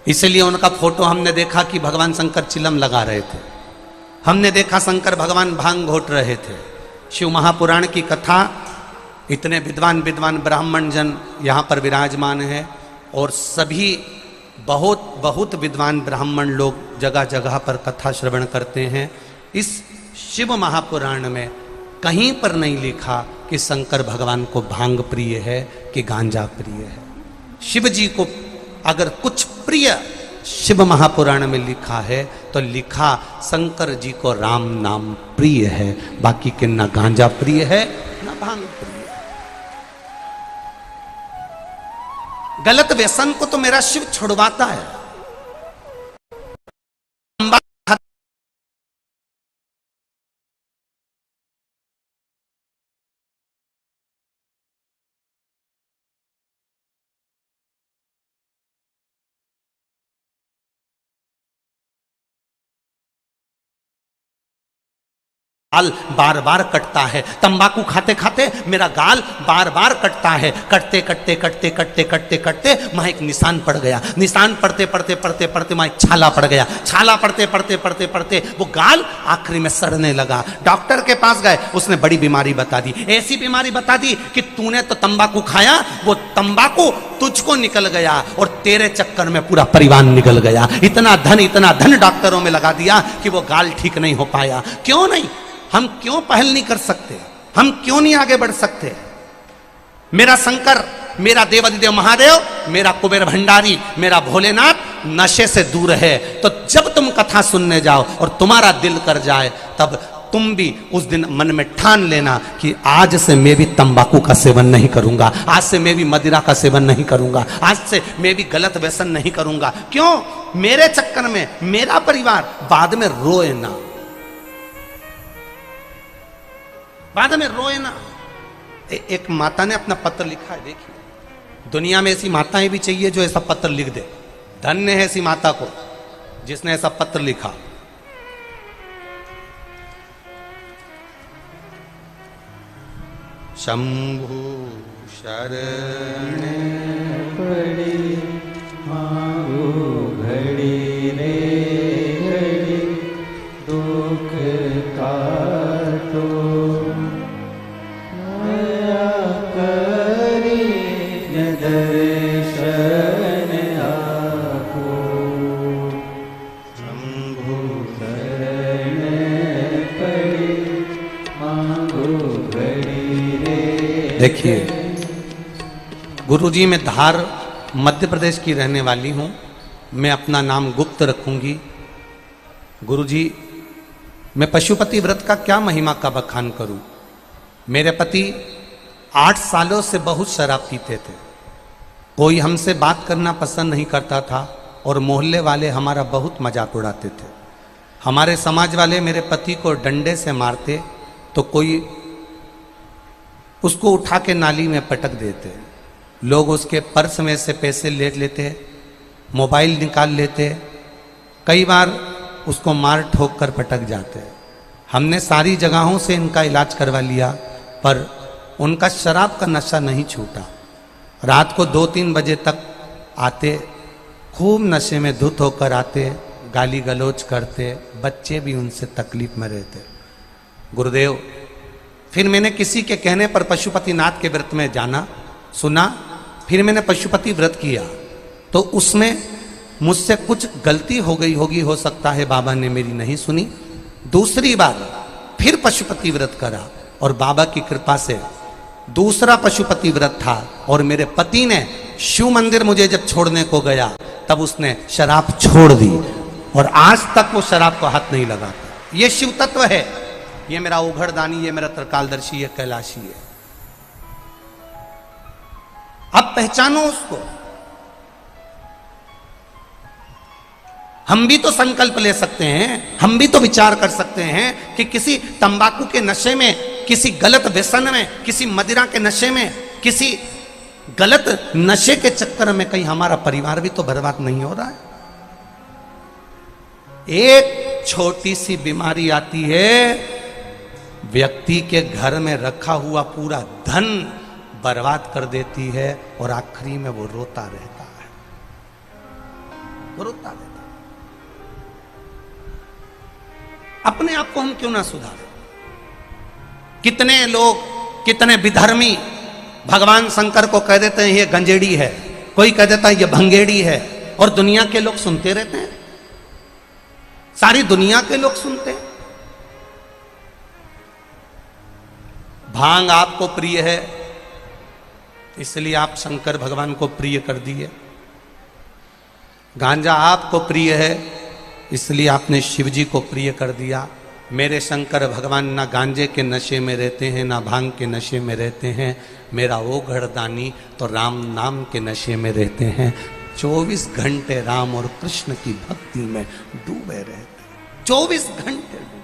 [SPEAKER 1] इसलिए उनका फोटो हमने देखा कि भगवान शंकर चिलम लगा रहे थे, हमने देखा शंकर भगवान भांग घोट रहे थे। शिव महापुराण की कथा, इतने विद्वान विद्वान ब्राह्मण जन यहाँ पर विराजमान है और सभी बहुत बहुत विद्वान ब्राह्मण लोग जगह जगह पर कथा श्रवण करते हैं। इस शिव महापुराण में कहीं पर नहीं लिखा कि शंकर भगवान को भांग प्रिय है कि गांजा प्रिय है। शिव जी को अगर कुछ प्रिय शिव महापुराण में लिखा है तो लिखा शंकर जी को राम नाम प्रिय है, बाकी के ना गांजा प्रिय है ना भांग प्रिय है। गलत व्यसन को तो मेरा शिव छुड़वाता है। गाल बार बार कटता है, तंबाकू खाते खाते मेरा गाल बार बार कटता है। कटते कटते कटते कटते कटते कटते वहां एक निशान पड़ गया, निशान पड़ते पड़ते पड़ते पड़ते वहां एक छाला पड़ गया, छाला पड़ते पड़ते पड़ते पड़ते वो गाल आखिरी में सड़ने लगा। डॉक्टर के पास गए, उसने बड़ी बीमारी बता दी, ऐसी बीमारी बता दी कि तूने तो तंबाकू खाया, वो तंबाकू तुझको निकल गया और तेरे चक्कर में पूरा परिवार निकल गया। इतना धन डॉक्टरों में लगा दिया कि वो गाल ठीक नहीं हो पाया। क्यों नहीं? हम क्यों पहल नहीं कर सकते? हम क्यों नहीं आगे बढ़ सकते? मेरा शंकर, मेरा देवाधिदेव महादेव, मेरा कुबेर भंडारी, मेरा भोलेनाथ नशे से दूर है। तो जब तुम कथा सुनने जाओ और तुम्हारा दिल कर जाए, तब तुम भी उस दिन मन में ठान लेना कि आज से मैं भी तंबाकू का सेवन नहीं करूंगा, आज से मैं भी मदिरा का सेवन नहीं करूंगा, आज से मैं भी गलत व्यसन नहीं करूंगा। क्यों? मेरे चक्कर में मेरा परिवार बाद में रोए ना, बाद में रोए ना। एक माता ने अपना पत्र लिखा है, देखिए। दुनिया में ऐसी माताएं भी चाहिए जो ऐसा पत्र लिख दे। धन्य है ऐसी माता को जिसने ऐसा पत्र लिखा। शंभु शरण पड़ी मांगो घड़ी रे घड़ी दुख काटो, दर्शन आपो। शंभु शरण पड़ी मांगो घड़ी रे। देखिए, गुरुजी मैं धार मध्य प्रदेश की रहने वाली हूँ, मैं अपना नाम गुप्त रखूंगी। गुरुजी, मैं पशुपति व्रत का क्या महिमा का बखान करूं। मेरे पति 8 सालों से बहुत शराब पीते थे, कोई हमसे बात करना पसंद नहीं करता था और मोहल्ले वाले हमारा बहुत मजाक उड़ाते थे। हमारे समाज वाले मेरे पति को डंडे से मारते तो कोई उसको उठा के नाली में पटक देते, लोग उसके पर्स में से पैसे ले लेते, मोबाइल निकाल लेते, कई बार उसको मार ठोक कर पटक जाते। हमने सारी जगहों से इनका इलाज करवा लिया पर उनका शराब का नशा नहीं छूटा। रात को 2-3 बजे तक आते, खूब नशे में धुत होकर आते, गाली गलौज करते, बच्चे भी उनसे तकलीफ में रहते। गुरुदेव, फिर मैंने किसी के कहने पर पशुपतिनाथ के व्रत में जाना, सुना, फिर मैंने पशुपति व्रत किया तो उसमें मुझसे कुछ गलती हो गई होगी, हो सकता है बाबा ने मेरी नहीं सुनी। दूसरी बार फिर पशुपति व्रत करा और बाबा की कृपा से दूसरा पशुपति व्रत था और मेरे पति ने शिव मंदिर मुझे जब छोड़ने को गया तब उसने शराब छोड़ दी और आज तक वो शराब को हाथ नहीं लगाता। ये शिव तत्व है, ये मेरा ओघड़दानी, ये मेरा त्रिकालदर्शी, ये कैलाशी है। अब पहचानो उसको। हम भी तो संकल्प ले सकते हैं, हम भी तो विचार कर सकते हैं कि किसी तंबाकू के नशे में, किसी गलत व्यसन में, किसी मदिरा के नशे में, किसी गलत नशे के चक्कर में कहीं हमारा परिवार भी तो बर्बाद नहीं हो रहा है। एक छोटी सी बीमारी आती है, व्यक्ति के घर में रखा हुआ पूरा धन बर्बाद कर देती है और आखिरी में वो रोता रहता है, वो रोता रहता है। अपने आप को हम क्यों ना सुधारें? कितने लोग, कितने विधर्मी भगवान शंकर को कह देते हैं ये गंजेड़ी है, कोई कह देता है ये भंगेड़ी है, और दुनिया के लोग सुनते रहते हैं, सारी दुनिया के लोग सुनते हैं। भांग आपको प्रिय है इसलिए आप शंकर भगवान को प्रिय कर दिए, गांजा आपको प्रिय है इसलिए आपने शिव जी को प्रिय कर दिया। मेरे शंकर भगवान ना गांजे के नशे में रहते हैं, ना भांग के नशे में रहते हैं। मेरा ओघड़दानी तो राम नाम के नशे में रहते हैं। 24 घंटे राम और कृष्ण की भक्ति में डूबे रहते हैं, 24 घंटे डूबे।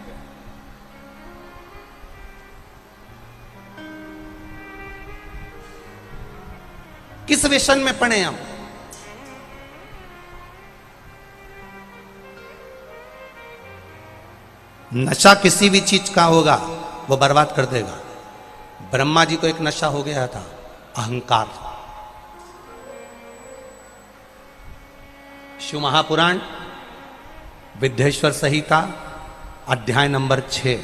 [SPEAKER 1] किस व्यसन में पड़े हम? नशा किसी भी चीज का होगा वो बर्बाद कर देगा। ब्रह्मा जी को एक नशा हो गया था, अहंकार। शिव महापुराण विद्येश्वर संहिता अध्याय नंबर 6,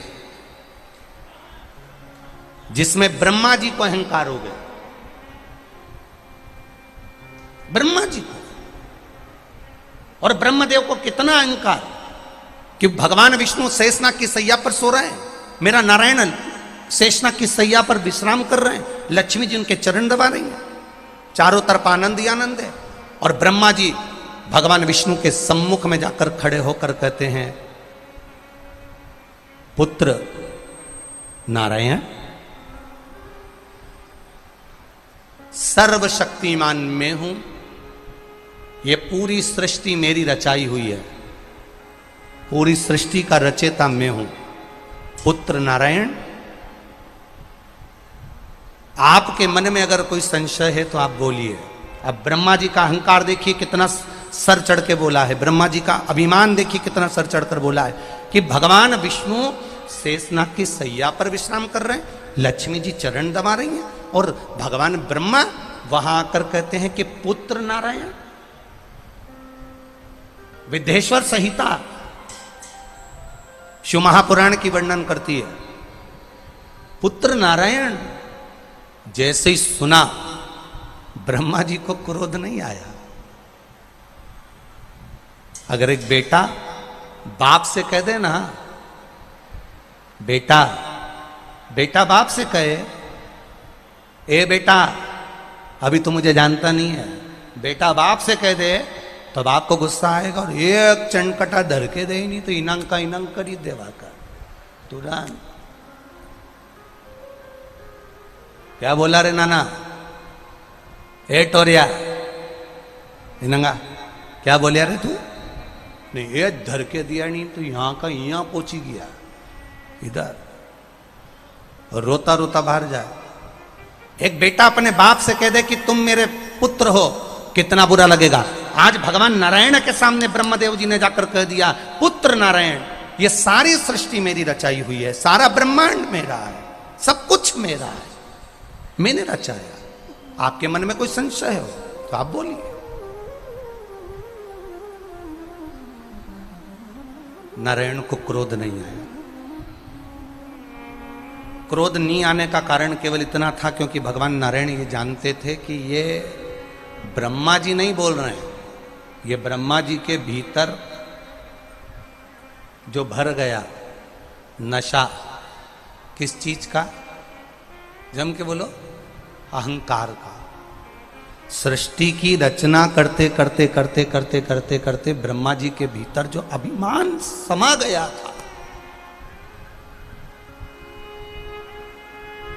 [SPEAKER 1] जिसमें ब्रह्मा जी को अहंकार हो गया, ब्रह्मा जी को। और ब्रह्मदेव को कितना अहंकार कि भगवान विष्णु शेषनाग की सैया पर सो रहे हैं, मेरा नारायण शेषनाग की सैया पर विश्राम कर रहे हैं, लक्ष्मी जी उनके चरण दबा रही हैं, चारों तरफ आनंद ही आनंद है। और ब्रह्मा जी भगवान विष्णु के सम्मुख में जाकर खड़े होकर कहते हैं, पुत्र नारायण, सर्वशक्तिमान मैं हूं, ये पूरी सृष्टि मेरी रचाई हुई है, पूरी सृष्टि का रचेता मैं हूं। पुत्र नारायण, आपके मन में अगर कोई संशय है तो आप बोलिए। अब ब्रह्मा जी का अहंकार देखिए कितना सर चढ़ के बोला है, ब्रह्मा जी का अभिमान देखिए कितना सर चढ़कर बोला है कि भगवान विष्णु शेषनाग की सैया पर विश्राम कर रहे हैं, लक्ष्मी जी चरण दबा रही हैं, और भगवान ब्रह्मा वहां आकर कहते हैं कि पुत्र नारायण। विद्येश्वर संहिता शिव महापुराण की वर्णन करती है, पुत्र नारायण। जैसे ही सुना ब्रह्मा जी को क्रोध नहीं आया। अगर एक बेटा बाप से कह दे ना, बेटा, बेटा बाप से कहे, ए बेटा अभी तो मुझे जानता नहीं है, बेटा बाप से कह दे तो बाप को गुस्सा आएगा और एक चनकटा धर के दे ही नहीं तो इनंग का इनंग करी देवा का तुरंत। क्या बोला रे नाना, ए टोरिया इनंगा, क्या बोलिया रे तू? नहीं, ये धर के दिया नहीं तो यहां का यहां पहुंची गया इधर, और रोता रोता बाहर जाए। एक बेटा अपने बाप से कह दे कि तुम मेरे पुत्र हो, कितना बुरा लगेगा। आज भगवान नारायण के सामने ब्रह्मदेव जी ने जाकर कह दिया, पुत्र नारायण, ये सारी सृष्टि मेरी रचाई हुई है, सारा ब्रह्मांड मेरा है, सब कुछ मेरा है, मैंने रचाया। आपके मन में कोई संशय हो तो आप बोलिए। नारायण को क्रोध नहीं आया। क्रोध नहीं आने का कारण केवल इतना था क्योंकि भगवान नारायण ये जानते थे कि ये ब्रह्मा जी नहीं बोल रहे हैं, ये ब्रह्मा जी के भीतर जो भर गया नशा, किस चीज का? जम के बोलो, अहंकार का। सृष्टि की रचना करते करते करते करते करते करते ब्रह्मा जी के भीतर जो अभिमान समा गया था,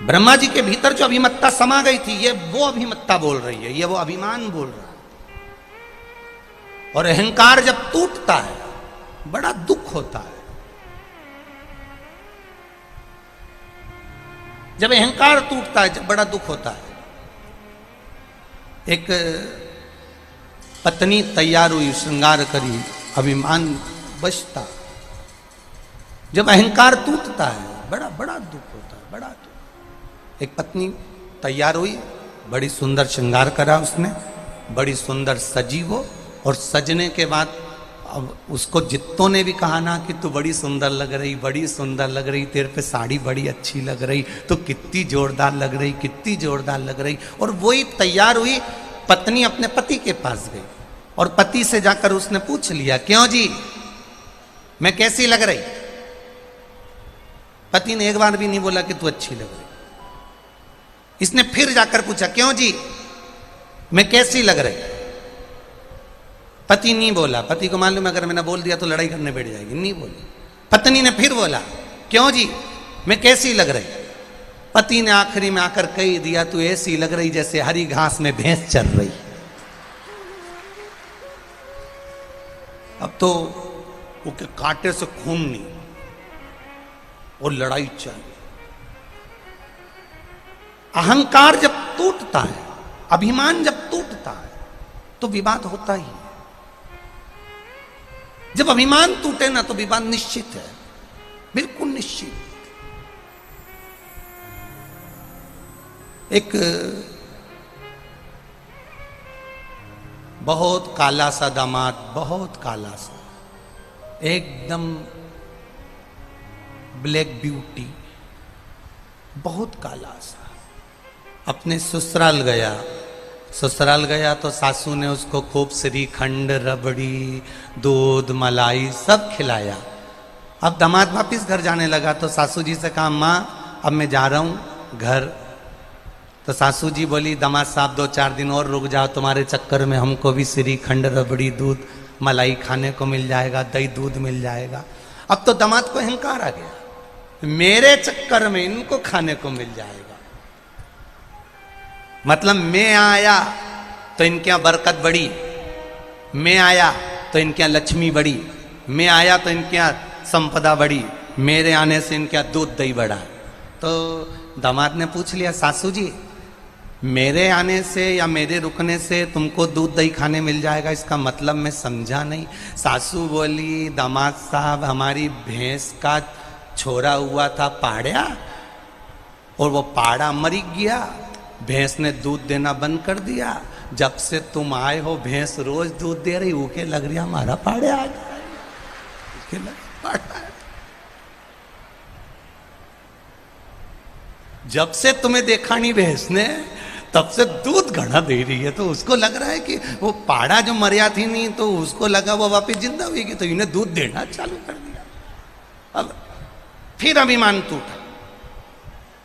[SPEAKER 1] ब्रह्मा जी के भीतर जो अभिमत्ता समा गई थी, ये वो अभिमत्ता बोल रही है, ये वो अभिमान बोल रहा है। और अहंकार जब टूटता है बड़ा दुख होता है। जब अहंकार टूटता है जब बड़ा दुख होता है। एक पत्नी तैयार हुई, श्रृंगार करी, अभिमान बचता। जब अहंकार टूटता है बड़ा बड़ा दुख होता है, बड़ा दुख। एक पत्नी तैयार हुई, बड़ी सुंदर श्रृंगार करा उसने, बड़ी सुंदर सजी वो, और सजने के बाद अब उसको जित्तों ने भी कहा ना कि तू बड़ी सुंदर लग रही, बड़ी सुंदर लग रही, तेरे पे साड़ी बड़ी अच्छी लग रही, तो कितनी जोरदार लग रही, कितनी जोरदार लग रही। और वही तैयार हुई, पत्नी अपने पति के पास गई और पति से जाकर उसने पूछ लिया, क्यों जी मैं कैसी लग रही? पति ने एक बार भी नहीं बोला कि तू अच्छी लग रही। इसने फिर जाकर पूछा, क्यों जी मैं कैसी लग रही? पति नहीं बोला। पति को मालूम अगर मैंने बोल दिया तो लड़ाई करने बैठ जाएगी, नहीं बोली। पत्नी ने फिर बोला, क्यों जी मैं कैसी लग रही? पति ने आखिरी में आकर कह दिया, तू ऐसी लग रही जैसे हरी घास में भैंस चल रही। अब तो वो के कांटे से खून नहीं और लड़ाई चाहिए। अहंकार जब टूटता है, अभिमान जब टूटता है तो विवाद होता ही है। जब अभिमान टूटे ना तो विवाद निश्चित है, बिल्कुल निश्चित। एक बहुत काला सा दामाद, बहुत काला सा, एकदम ब्लैक ब्यूटी, बहुत काला सा, अपने ससुराल गया। ससुराल गया तो सासू ने उसको खूब श्रीखंड, रबड़ी, दूध, मलाई सब खिलाया। अब दामाद वापिस घर जाने लगा तो सासू जी से कहा, माँ अब मैं जा रहा हूँ घर। तो सासू जी बोली, दामाद साहब 2-4 दिन और रुक जाओ, तुम्हारे चक्कर में हमको भी श्रीखंड, रबड़ी, दूध, मलाई खाने को मिल जाएगा, दही दूध मिल जाएगा। अब तो दामाद को अहंकार आ गया, मेरे चक्कर में इनको खाने को मिल जाएगा। मतलब मैं आया तो इनके यहां बरकत बढ़ी, मैं आया तो इनके यहां लक्ष्मी बढ़ी, मैं आया तो इनके यहां संपदा बढ़ी, मेरे आने से इनके यहां दूध दही बढ़ा। तो दामाद ने पूछ लिया, सासू जी मेरे आने से या मेरे रुकने से तुमको दूध दही खाने मिल जाएगा, इसका मतलब मैं समझा नहीं। सासू बोली, दामाद साहब हमारी भैंस का छोरा हुआ था पाड़ा, और वो पाड़ा मर गया, भैंस ने दूध देना बंद कर दिया। जब से तुम आए हो भैंस रोज दूध दे रही, ऊके लग रही हमारा पाड़े आ गया। जब से तुम्हें देखा नहीं भैंस ने, तब से दूध घड़ा दे रही है। तो उसको लग रहा है कि वो पाड़ा जो मरिया थी नहीं, तो उसको लगा वो वापिस जिंदा हुई, तो इन्हें दूध देना चालू कर दिया। अब फिर अभिमान टूटा।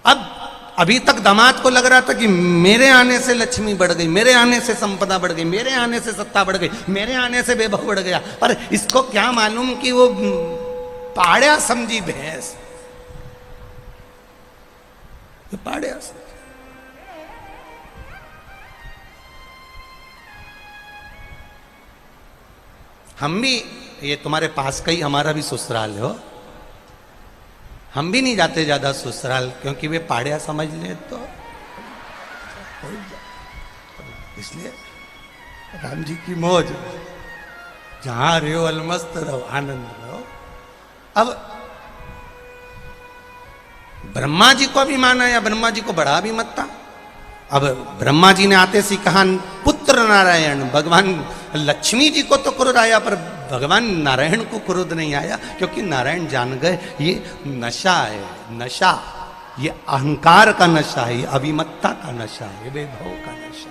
[SPEAKER 1] अब अभी तक दामाद को लग रहा था कि मेरे आने से लक्ष्मी बढ़ गई, मेरे आने से संपदा बढ़ गई, मेरे आने से सत्ता बढ़ गई, मेरे आने से वैभव बढ़ गया। पर इसको क्या मालूम कि वो पाड़ा समझी भैंस, पाड़ा समझी। हम भी, ये तुम्हारे पास का ही हमारा भी ससुराल हो, हम भी नहीं जाते ज्यादा ससुराल, क्योंकि वे पाड़िया समझ ले तो इसलिए राम जी की मौज, जहां रहो अलमस्त रहो, आनंद रहो। अब ब्रह्मा जी को अभिमान आया, ब्रह्मा जी को बड़ा अभिमत था। अब ब्रह्मा जी ने आते सी कहा, पुत्र नारायण, भगवान लक्ष्मी जी को तो क्रोध आया, पर भगवान नारायण को क्रोध नहीं आया, क्योंकि नारायण जान गए ये नशा है, नशा, ये अहंकार का नशा है, ये अभिमत्ता का नशा है, वैभव का नशा।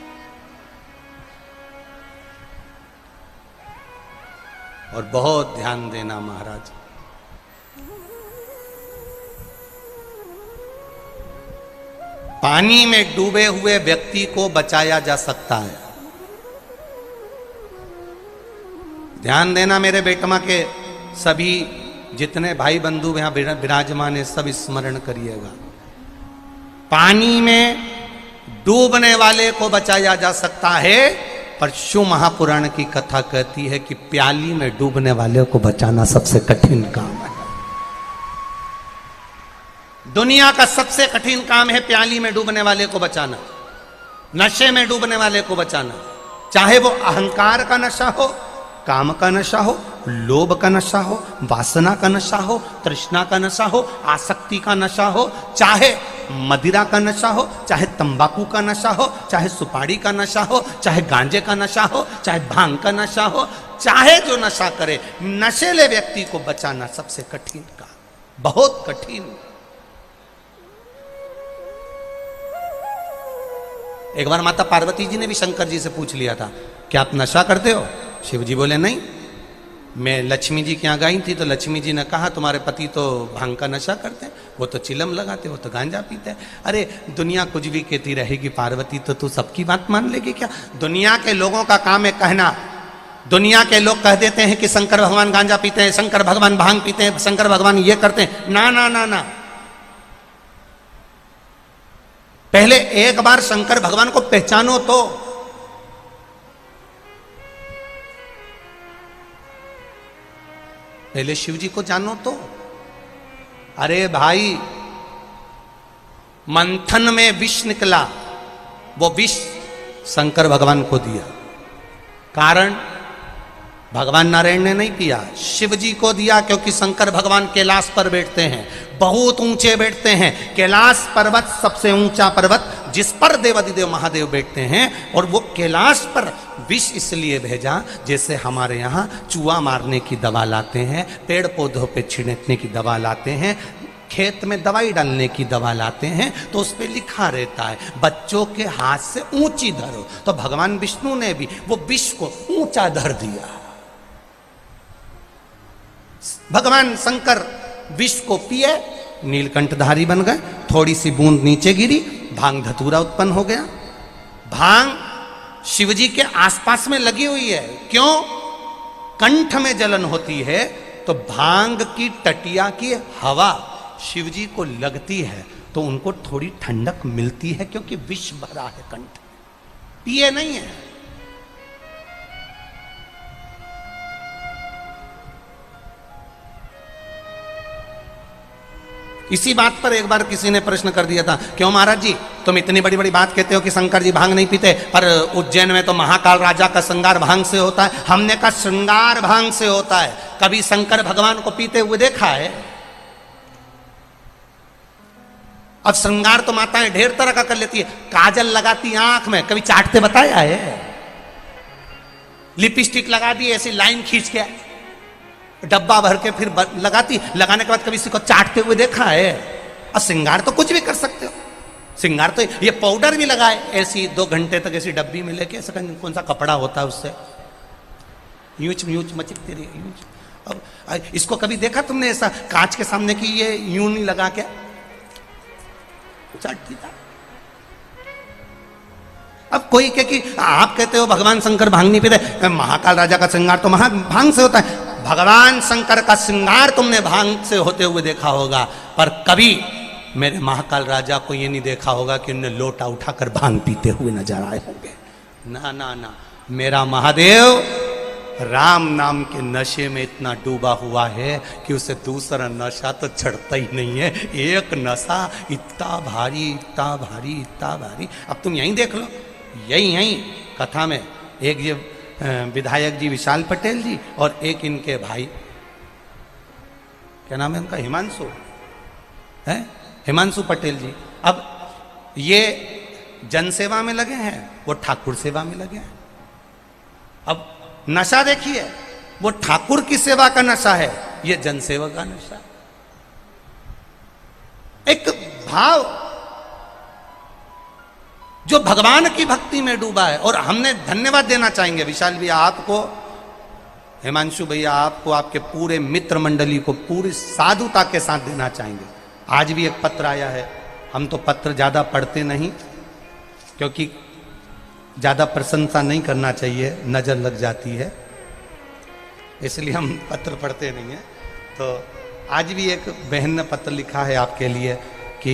[SPEAKER 1] और बहुत ध्यान देना महाराज, पानी में डूबे हुए व्यक्ति को बचाया जा सकता है। ध्यान देना मेरे बेटमा के सभी जितने भाई बंधु यहां विराजमान है, सब स्मरण करिएगा। पानी में डूबने वाले को बचाया जा सकता है, पर शिव महापुराण की कथा कहती है कि प्याली में डूबने वाले को बचाना सबसे कठिन काम है। दुनिया का सबसे कठिन काम है प्याली में डूबने वाले को बचाना, नशे में डूबने वाले को बचाना। चाहे वो अहंकार का नशा हो, काम का नशा हो, लोभ का नशा हो, वासना का नशा हो, तृष्णा का नशा हो, आसक्ति का नशा हो, चाहे मदिरा का नशा हो, चाहे तंबाकू का नशा हो, चाहे सुपारी का नशा हो, चाहे गांजे का नशा हो, चाहे भांग का नशा हो, चाहे जो नशा करे, नशेले व्यक्ति को बचाना सबसे कठिन काम, बहुत कठिन। एक बार माता पार्वती जी ने भी शंकर जी से पूछ लिया था, क्या आप नशा करते हो? शिव जी बोले नहीं। मैं लक्ष्मी जी के यहाँ गई थी तो लक्ष्मी जी ने कहा तुम्हारे पति तो भांग का नशा करते हैं, वो तो चिलम लगाते, वो तो गांजा पीते हैं। अरे दुनिया कुछ भी कहती रहेगी पार्वती, तो तू सबकी बात मान लेगी क्या? दुनिया के लोगों का काम है कहना। दुनिया के लोग कह देते हैं कि शंकर भगवान गांजा पीते हैं, शंकर भगवान भांग पीते हैं, शंकर भगवान ये करते हैं। ना ना ना ना, पहले एक बार शंकर भगवान को पहचानो तो। पहले शिव जी को जानो तो। अरे भाई, मंथन में विष निकला, वो विष शंकर भगवान को दिया। कारण भगवान नारायण ने नहीं पिया, शिव जी को दिया, क्योंकि शंकर भगवान कैलाश पर बैठते हैं, बहुत ऊंचे बैठते हैं। कैलाश पर्वत सबसे ऊंचा पर्वत, जिस पर देवादिदेव महादेव बैठते हैं। और वो कैलाश पर विष इसलिए भेजा, जैसे हमारे यहाँ चूहा मारने की दवा लाते हैं, पेड़ पौधों पे छिड़कने की दवा लाते हैं, खेत में दवाई डालने की दवा लाते हैं, तो उस पर लिखा रहता है बच्चों के हाथ से ऊंची धरो। तो भगवान विष्णु ने भी वो विष को ऊंचा धर दिया। भगवान शंकर विष को पिए, नीलकंठधारी बन गए। थोड़ी सी बूंद नीचे गिरी, भांग धतूरा उत्पन्न हो गया। भांग शिवजी के आसपास में लगी हुई है। क्यों? कंठ में जलन होती है तो भांग की टटिया की हवा शिवजी को लगती है, तो उनको थोड़ी ठंडक मिलती है, क्योंकि विष भरा है कंठ, पिए नहीं है। इसी बात पर एक बार किसी ने प्रश्न कर दिया था, क्यों महाराज जी तुम इतनी बड़ी बड़ी बात कहते हो कि शंकर जी भांग नहीं पीते, पर उज्जैन में तो महाकाल राजा का श्रृंगार भांग से होता है। हमने कहा श्रृंगार भांग से होता है, कभी शंकर भगवान को पीते हुए देखा है? अब श्रृंगार तो माताएं ढेर तरह का कर लेती है, काजल लगाती आंख में, कभी चाटते बताया है? लिपस्टिक लगा दी ऐसी लाइन खींच के, डब्बा भर के फिर लगाती, लगाने के बाद कभी किसी को चाटते हुए देखा है? और श्रृंगार तो कुछ भी कर सकते हो। श्रृंगार तो ये पाउडर भी लगाए ऐसी 2 घंटे तक ऐसी डब्बी में लेके, ऐसा कौन सा कपड़ा होता है उससे यूच यूच मचिकती रही यूच। अब इसको कभी देखा तुमने ऐसा कांच के सामने की ये यूं नहीं लगा के चाटती था? अब कोई कहे कि आप कहते हो भगवान शंकर भांग नहीं पीते, महाकाल राजा का श्रृंगार तो भांग से होता है। भगवान शंकर का श्रृंगार तुमने भांग से होते हुए देखा होगा, पर कभी मेरे महाकाल राजा को ये नहीं देखा होगा कि उन्हें लोटा उठाकर भांग पीते हुए नजर आए होंगे। ना ना ना, मेरा महादेव राम नाम के नशे में इतना डूबा हुआ है कि उसे दूसरा नशा तो चढ़ता ही नहीं है। एक नशा इतना भारी, इतना भारी, इतना भारी। अब तुम यहीं देख लो, यहीं कथा में एक ये विधायक जी विशाल पटेल जी और एक इनके भाई, क्या नाम है उनका, हिमांशु है, हिमांशु पटेल जी। अब ये जनसेवा में लगे हैं, वो ठाकुर सेवा में लगे हैं। अब नशा देखिए, वो ठाकुर की सेवा का नशा है, ये जनसेवा का नशा। एक भाव जो भगवान की भक्ति में डूबा है। और हमने धन्यवाद देना चाहेंगे विशाल भैया आपको, हिमांशु भैया आपको, आपके पूरे मित्र मंडली को पूरी साधुता के साथ देना चाहेंगे। आज भी एक पत्र आया है हम तो पत्र ज़्यादा पढ़ते नहीं, क्योंकि ज़्यादा प्रशंसा नहीं करना चाहिए, नज़र लग जाती है, इसलिए हम पत्र पढ़ते नहीं हैं। तो आज भी एक बहन ने पत्र लिखा है आपके लिए कि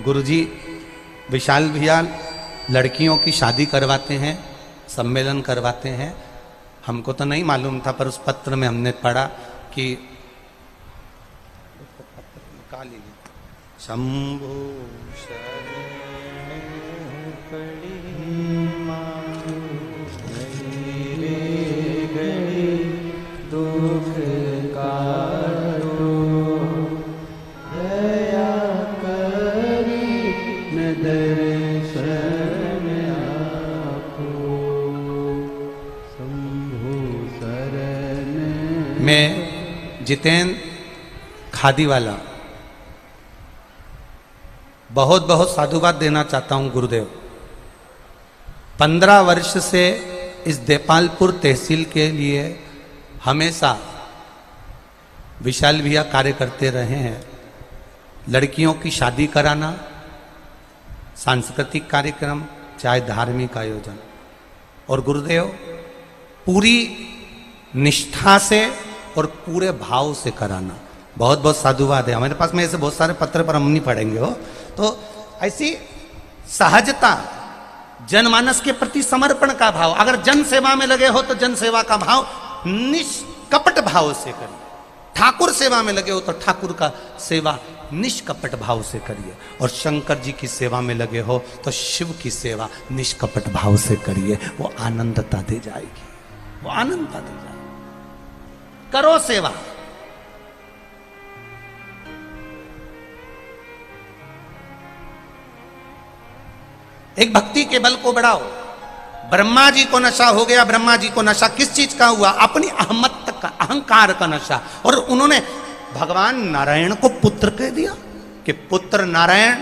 [SPEAKER 1] गुरुजी विशाल भैया लड़कियों की शादी करवाते हैं, सम्मेलन करवाते हैं। हमको तो नहीं मालूम था, पर उस पत्र में हमने पढ़ा कि शंभु दुख काटो दया करी न दर्शन आपो शंभु शरण। मैं जितेंद्र खादी वाला बहुत बहुत साधुवाद देना चाहता हूं गुरुदेव। 15 वर्ष से इस देपालपुर तहसील के लिए हमेशा विशाल भैया कार्य करते रहे हैं। लड़कियों की शादी कराना, सांस्कृतिक कार्यक्रम, चाहे धार्मिक आयोजन, और गुरुदेव पूरी निष्ठा से और पूरे भाव से कराना। बहुत बहुत साधुवाद है। हमारे पास में ऐसे बहुत सारे पत्र पर हम नहीं पढ़ेंगे हो। तो ऐसी सहजता, जनमानस के प्रति समर्पण का भाव, अगर जन सेवा में लगे हो तो जन सेवा का भाव निष्कपट भाव से करिए। ठाकुर सेवा में लगे हो तो ठाकुर का सेवा निष्कपट भाव से करिए, और शंकर जी की सेवा में लगे हो तो शिव की सेवा निष्कपट भाव से करिए। वो आनंदता दे जाएगी, वो आनंदता दे जाएगी। करो सेवा। एक भक्ति के बल को बढ़ाओ। ब्रह्मा जी को नशा हो गया। ब्रह्मा जी को नशा किस चीज का हुआ? अपनी अहमत का, अहंकार का नशा। और उन्होंने भगवान नारायण को पुत्र कह दिया कि पुत्र नारायण,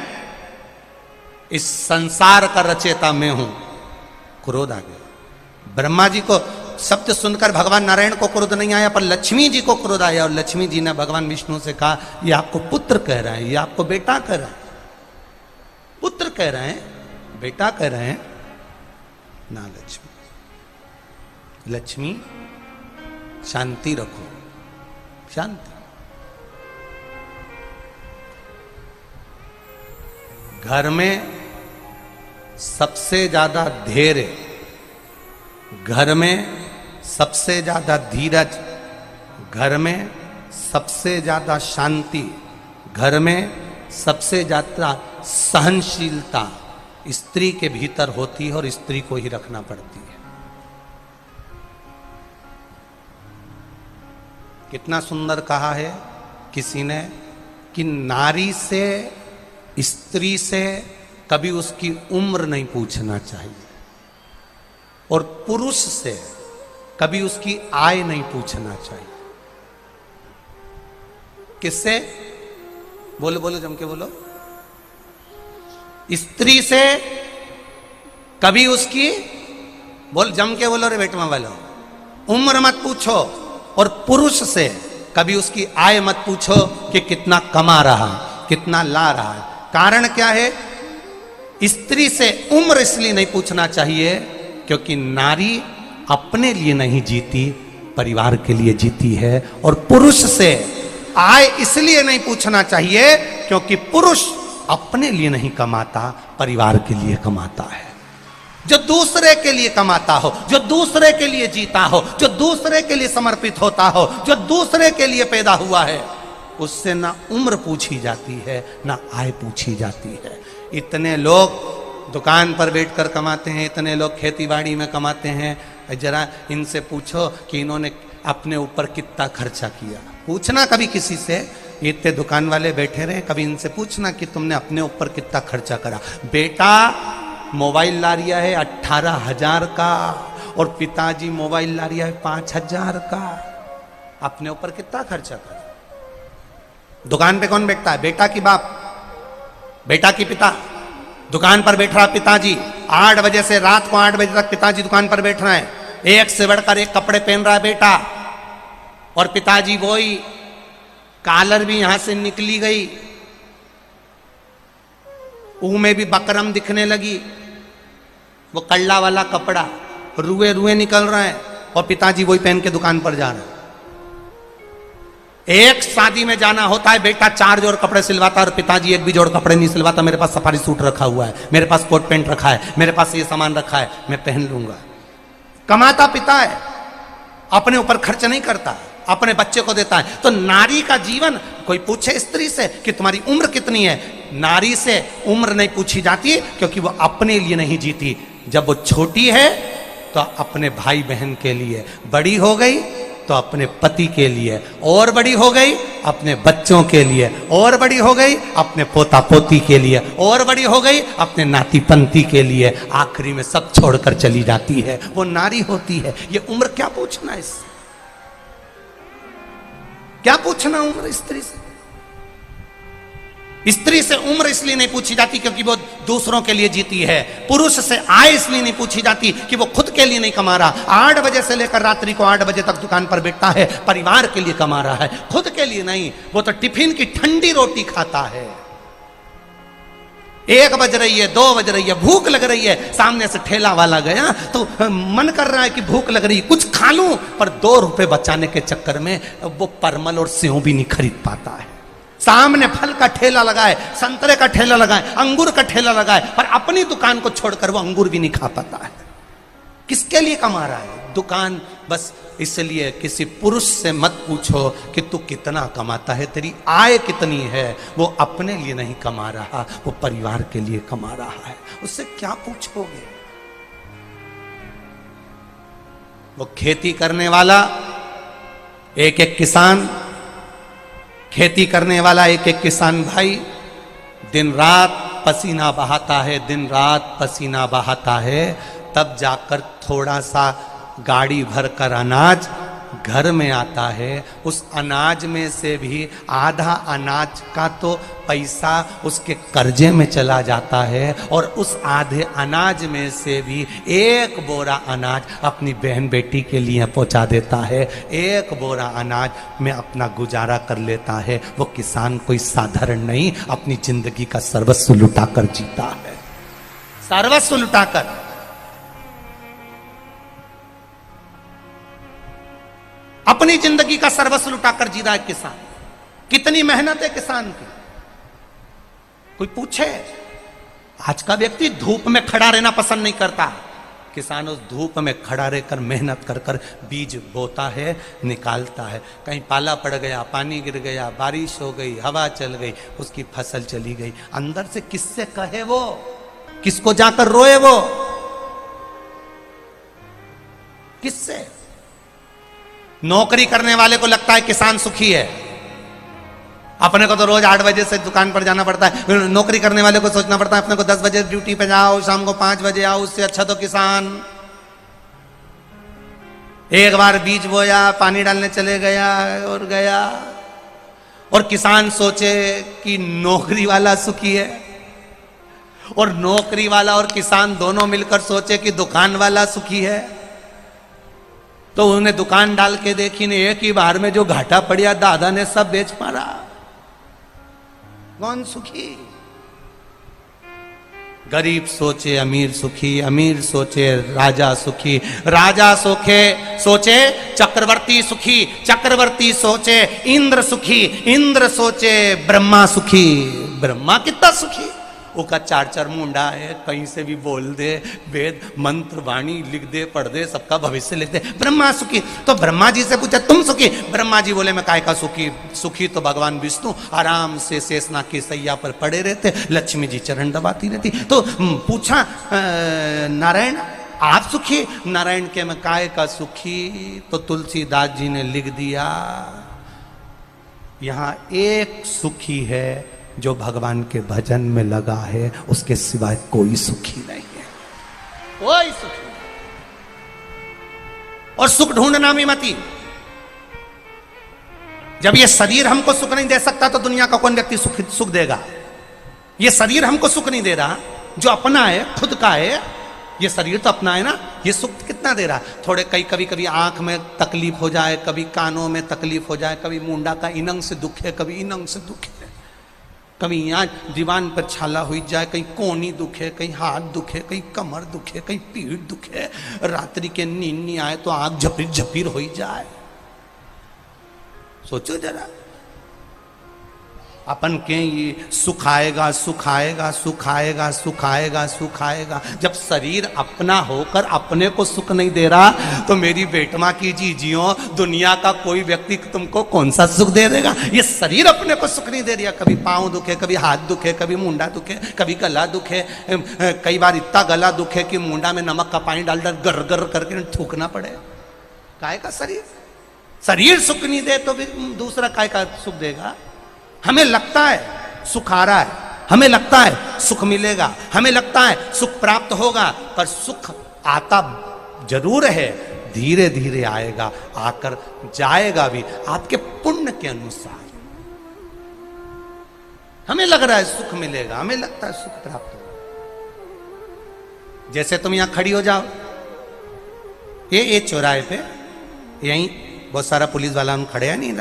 [SPEAKER 1] इस संसार का रचयिता मैं हूं। क्रोध आ गया। ब्रह्मा जी को शब्द सुनकर भगवान नारायण को क्रोध नहीं आया, पर लक्ष्मी जी को क्रोध आया, और लक्ष्मी जी ने भगवान विष्णु से कहा, ये आपको पुत्र कह रहा है, ये आपको बेटा कह रहा है। पुत्र कह रहे हैं, बेटा कह रहे हैं ना। लक्ष्मी, लक्ष्मी शांति रखो, शांति। घर में सबसे ज्यादा धैर्य, घर में सबसे ज्यादा धीरज, घर में सबसे ज्यादा शांति, घर में सबसे ज्यादा सहनशीलता स्त्री के भीतर होती है, और स्त्री को ही रखना पड़ती है। कितना सुंदर कहा है किसी ने कि नारी से, स्त्री से कभी उसकी उम्र नहीं पूछना चाहिए, और पुरुष से कभी उसकी आय नहीं पूछना चाहिए। किससे? बोलो बोलो, जम के बोलो। स्त्री से कभी उसकी, बोल जम के बोलो रे बेटवा वालों, उम्र मत पूछो, और पुरुष से कभी उसकी आय मत पूछो कि कितना कमा रहा, कितना ला रहा है। कारण क्या है? स्त्री से उम्र इसलिए नहीं पूछना चाहिए क्योंकि नारी अपने लिए नहीं जीती, परिवार के लिए जीती है। और पुरुष से आय इसलिए नहीं पूछना चाहिए क्योंकि पुरुष अपने लिए नहीं कमाता, परिवार के लिए कमाता है। जो दूसरे के लिए कमाता हो, जो दूसरे के लिए जीता हो, जो दूसरे के लिए समर्पित होता हो, जो दूसरे के लिए पैदा हुआ है, उससे ना उम्र पूछी जाती है, ना आय पूछी जाती है। इतने लोग दुकान पर बैठकर कमाते हैं, इतने लोग खेतीबाड़ी में कमाते हैं। जरा इनसे पूछो कि इन्होंने अपने ऊपर कितना खर्चा किया। पूछना कभी किसी से, इतने दुकान वाले बैठे रहे, कभी इनसे पूछना कि तुमने अपने ऊपर कितना खर्चा करा। बेटा मोबाइल ला रिया है 18,000 का, और पिताजी मोबाइल ला रिया है 5,000 का। अपने ऊपर कितना खर्चा करा? दुकान पे कौन बैठता है? बेटा की बाप, बेटा की पिता। दुकान पर बैठ रहा पिताजी, 8 बजे से रात को 8 बजे तक पिताजी दुकान पर बैठ रहे हैं। एक से बढ़कर एक कपड़े पहन रहा है बेटा, और पिताजी वही, कॉलर भी यहां से निकली गई, ऊ में भी बकरम दिखने लगी, वो कल्ला वाला कपड़ा, रुए रुए निकल रहे हैं और पिताजी वही पहन के दुकान पर जा रहे हैं। एक शादी में जाना होता है, बेटा 4 जोड़ कपड़े सिलवाता है और पिताजी एक भी जोड़ कपड़े नहीं सिलवाता। मेरे पास सफारी सूट रखा हुआ है, मेरे पास कोट पैंट रखा है, मेरे पास ये सामान रखा है, मैं पहन लूंगा। कमाता पिता है, अपने ऊपर खर्च नहीं करता, अपने बच्चे को देता है। तो नारी का जीवन, कोई पूछे स्त्री से कि तुम्हारी उम्र कितनी है, नारी से उम्र नहीं पूछी जाती क्योंकि वो अपने लिए नहीं जीती। जब वो छोटी है तो अपने भाई बहन के लिए, बड़ी हो गई तो अपने पति के लिए, और बड़ी हो गई अपने बच्चों के लिए, और बड़ी हो गई अपने पोता पोती के लिए, और बड़ी हो गई अपने नाती पंती के लिए, आखिरी में सब छोड़कर चली जाती है। वो नारी होती है। ये उम्र क्या पूछना है इससे, क्या पूछना उम्र स्त्री से? स्त्री से उम्र इसलिए नहीं पूछी जाती क्योंकि वो दूसरों के लिए जीती है। पुरुष से आय इसलिए नहीं पूछी जाती कि वो खुद के लिए नहीं कमा रहा। 8 बजे से लेकर रात्रि को 8 बजे तक दुकान पर बैठता है, परिवार के लिए कमा रहा है, खुद के लिए नहीं। वो तो टिफिन की ठंडी रोटी खाता है। 1 बज रही है, 2 बज रही है, भूख लग रही है, सामने से ठेला वाला गया तो मन कर रहा है कि भूख लग रही है, कुछ खा लूं, पर 2 रुपए बचाने के चक्कर में वो परमल और सेव भी नहीं खरीद पाता है। सामने फल का ठेला लगाए, संतरे का ठेला लगाए, अंगूर का ठेला लगाए, पर अपनी दुकान को छोड़कर वो अंगूर भी नहीं खा पाता है। किसके लिए कमा रहा है? दुकान बस इसलिए। किसी पुरुष से मत पूछो कि तू कितना कमाता है, तेरी आय कितनी है। वो अपने लिए नहीं कमा रहा, वो परिवार के लिए कमा रहा है। उससे क्या पूछोगे? वो खेती करने वाला, एक एक किसान, खेती करने वाला एक एक किसान भाई दिन रात पसीना बहाता है, दिन रात पसीना बहाता है, तब जाकर थोड़ा सा गाड़ी भरकर अनाज घर में आता है। उस अनाज में से भी आधा अनाज का तो पैसा उसके कर्जे में चला जाता है, और उस आधे अनाज में से भी 1 बोरा अनाज अपनी बहन बेटी के लिए पहुंचा देता है। 1 बोरा अनाज में अपना गुजारा कर लेता है। वो किसान कोई साधारण नहीं, अपनी जिंदगी का सर्वस्व लुटाकर जीता है, सर्वस्व लुटाकर। अपनी जिंदगी का सर्वस्व लुटाकर जी रहा है किसान। कितनी मेहनत है किसान की, कोई पूछे? आज का व्यक्ति धूप में खड़ा रहना पसंद नहीं करता। किसान उस धूप में खड़ा रहकर मेहनत कर कर बीज बोता है, निकालता है। कहीं पाला पड़ गया, पानी गिर गया, बारिश हो गई, हवा चल गई, उसकी फसल चली गई। अंदर से किससे कहे वो, किसको जाकर रोए वो, किससे? नौकरी करने वाले को लगता है किसान सुखी है। अपने को तो रोज 8 बजे से दुकान पर जाना पड़ता है। नौकरी करने वाले को सोचना पड़ता है अपने को 10 बजे ड्यूटी पे जाओ, शाम को 5 बजे आओ। उससे अच्छा तो किसान एक बार बीज बोया, पानी डालने चले गया और गया। और किसान सोचे कि नौकरी वाला सुखी है, और नौकरी वाला और किसान दोनों मिलकर सोचे कि दुकान वाला सुखी है। तो उन्हें दुकान डाल के देखी ने, एक ही बार में जो घाटा पड़ा दादा ने सब बेच मारा। कौन सुखी? गरीब सोचे अमीर सुखी, अमीर सोचे राजा सुखी, राजा सोचे चक्रवर्ती सुखी, चक्रवर्ती सोचे इंद्र सुखी, इंद्र सोचे ब्रह्मा सुखी। ब्रह्मा कितना सुखी? उसका 4 मुंडा है, कहीं से भी बोल दे, वेद मंत्र वाणी लिख दे, पढ़ दे, सबका भविष्य लिख दे। ब्रह्मा सुखी। तो ब्रह्मा जी से पूछा तुम सुखी? ब्रह्मा जी बोले मैं काय का सुखी, सुखी तो भगवान विष्णु आराम से शेषनाग की सैया पर पड़े रहते, लक्ष्मी जी चरण दबाती रहती। तो पूछा नारायण आप सुखी? नारायण के मैं काय का सुखी? तो तुलसीदास जी ने लिख दिया, यहां एक सुखी है जो भगवान के भजन में लगा है, उसके सिवाय कोई सुखी नहीं है, कोई सुखी नहीं। और सुख ढूंढना भी मती। जब ये शरीर हमको सुख नहीं दे सकता तो दुनिया का कौन व्यक्ति सुख देगा? ये शरीर हमको सुख नहीं दे रहा, जो अपना है, खुद का है, ये शरीर तो अपना है ना, ये सुख कितना दे रहा? थोड़े कभी आंख में तकलीफ हो जाए, कभी कानों में तकलीफ हो जाए, कभी मुंडा का इनंग से दुख है, कभी इनंग से दुख है। कभी यहाँ दीवान पर छाला हुई जाए, कहीं कोनी दुखे, कहीं हाथ दुखे, कहीं कमर दुखे, कहीं पीठ दुखे, रात्रि के नींद नहीं आए तो आंख झपीर झपीर हो जाए। सोचो जरा, अपन के ये सुख आएगा सुख आएगा सुख आएगा सुख आएगा सुख आएगा, जब शरीर अपना होकर अपने को सुख नहीं दे रहा तो मेरी बेटमा की जीजियो, दुनिया का कोई व्यक्ति तुमको कौन सा सुख दे देगा? ये शरीर अपने को सुख नहीं दे रहा, कभी पाँव दुखे, कभी हाथ दुखे, कभी मुंडा दुखे, कभी गला दुखे, कई बार इतना गला दुखे कि मुंडा में नमक का पानी डाल गर गर करके थूकना पड़े। काय का शरीर? शरीर सुख नहीं दे तो फिर दूसरा काय का सुख देगा? हमें लगता है सुख आ रहा है, हमें लगता है सुख मिलेगा, हमें लगता है सुख प्राप्त होगा, पर सुख आता जरूर है, धीरे धीरे आएगा, आकर जाएगा भी आपके पुण्य के अनुसार। हमें लग रहा है सुख मिलेगा, हमें लगता है सुख प्राप्त होगा। जैसे तुम यहां खड़ी हो जाओ, ये चौराहे पे यहीं बहुत सारा पुलिस वाला हम खड़े हैं नहीं,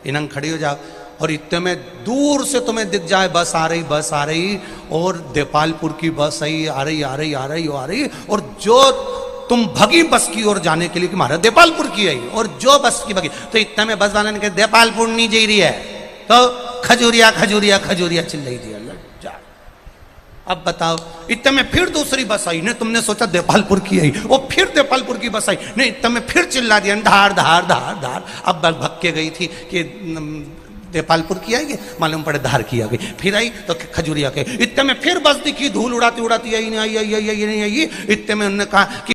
[SPEAKER 1] इन्हें खड़ी हो जाओ और इतने में दूर से तुम्हें दिख जाए बस आ रही बस आ रही, और देपालपुर की बस आई आ रही आ रही आ रही आ रही, और जो तुम भगी बस की ओर जाने के लिए कि महाराज देपालपुर की आई, और जो बस की भगी तो इतने में बस वाला ने कहा देपालपुर नहीं जा रही है, तो खजूरिया खजूरिया खजूरिया चिल्लाई दिया। अब बताओ, इतने में फिर दूसरी बस आई, ने तुमने सोचा देपालपुर की आई, वो फिर देपालपुर की बस आई, नहीं इतने में फिर चिल्ला दिया धार धार धार धार। अब भग के गई थी कि देपालपुर की आएगी, मालूम पड़े धार की आ गई, फिर आई तो खजूरिया के, इतने में फिर बस दिखी धूल उड़ाती उड़ाती आई नहीं आई आई आई नहीं आई। इतने में उन्होंने कहा कि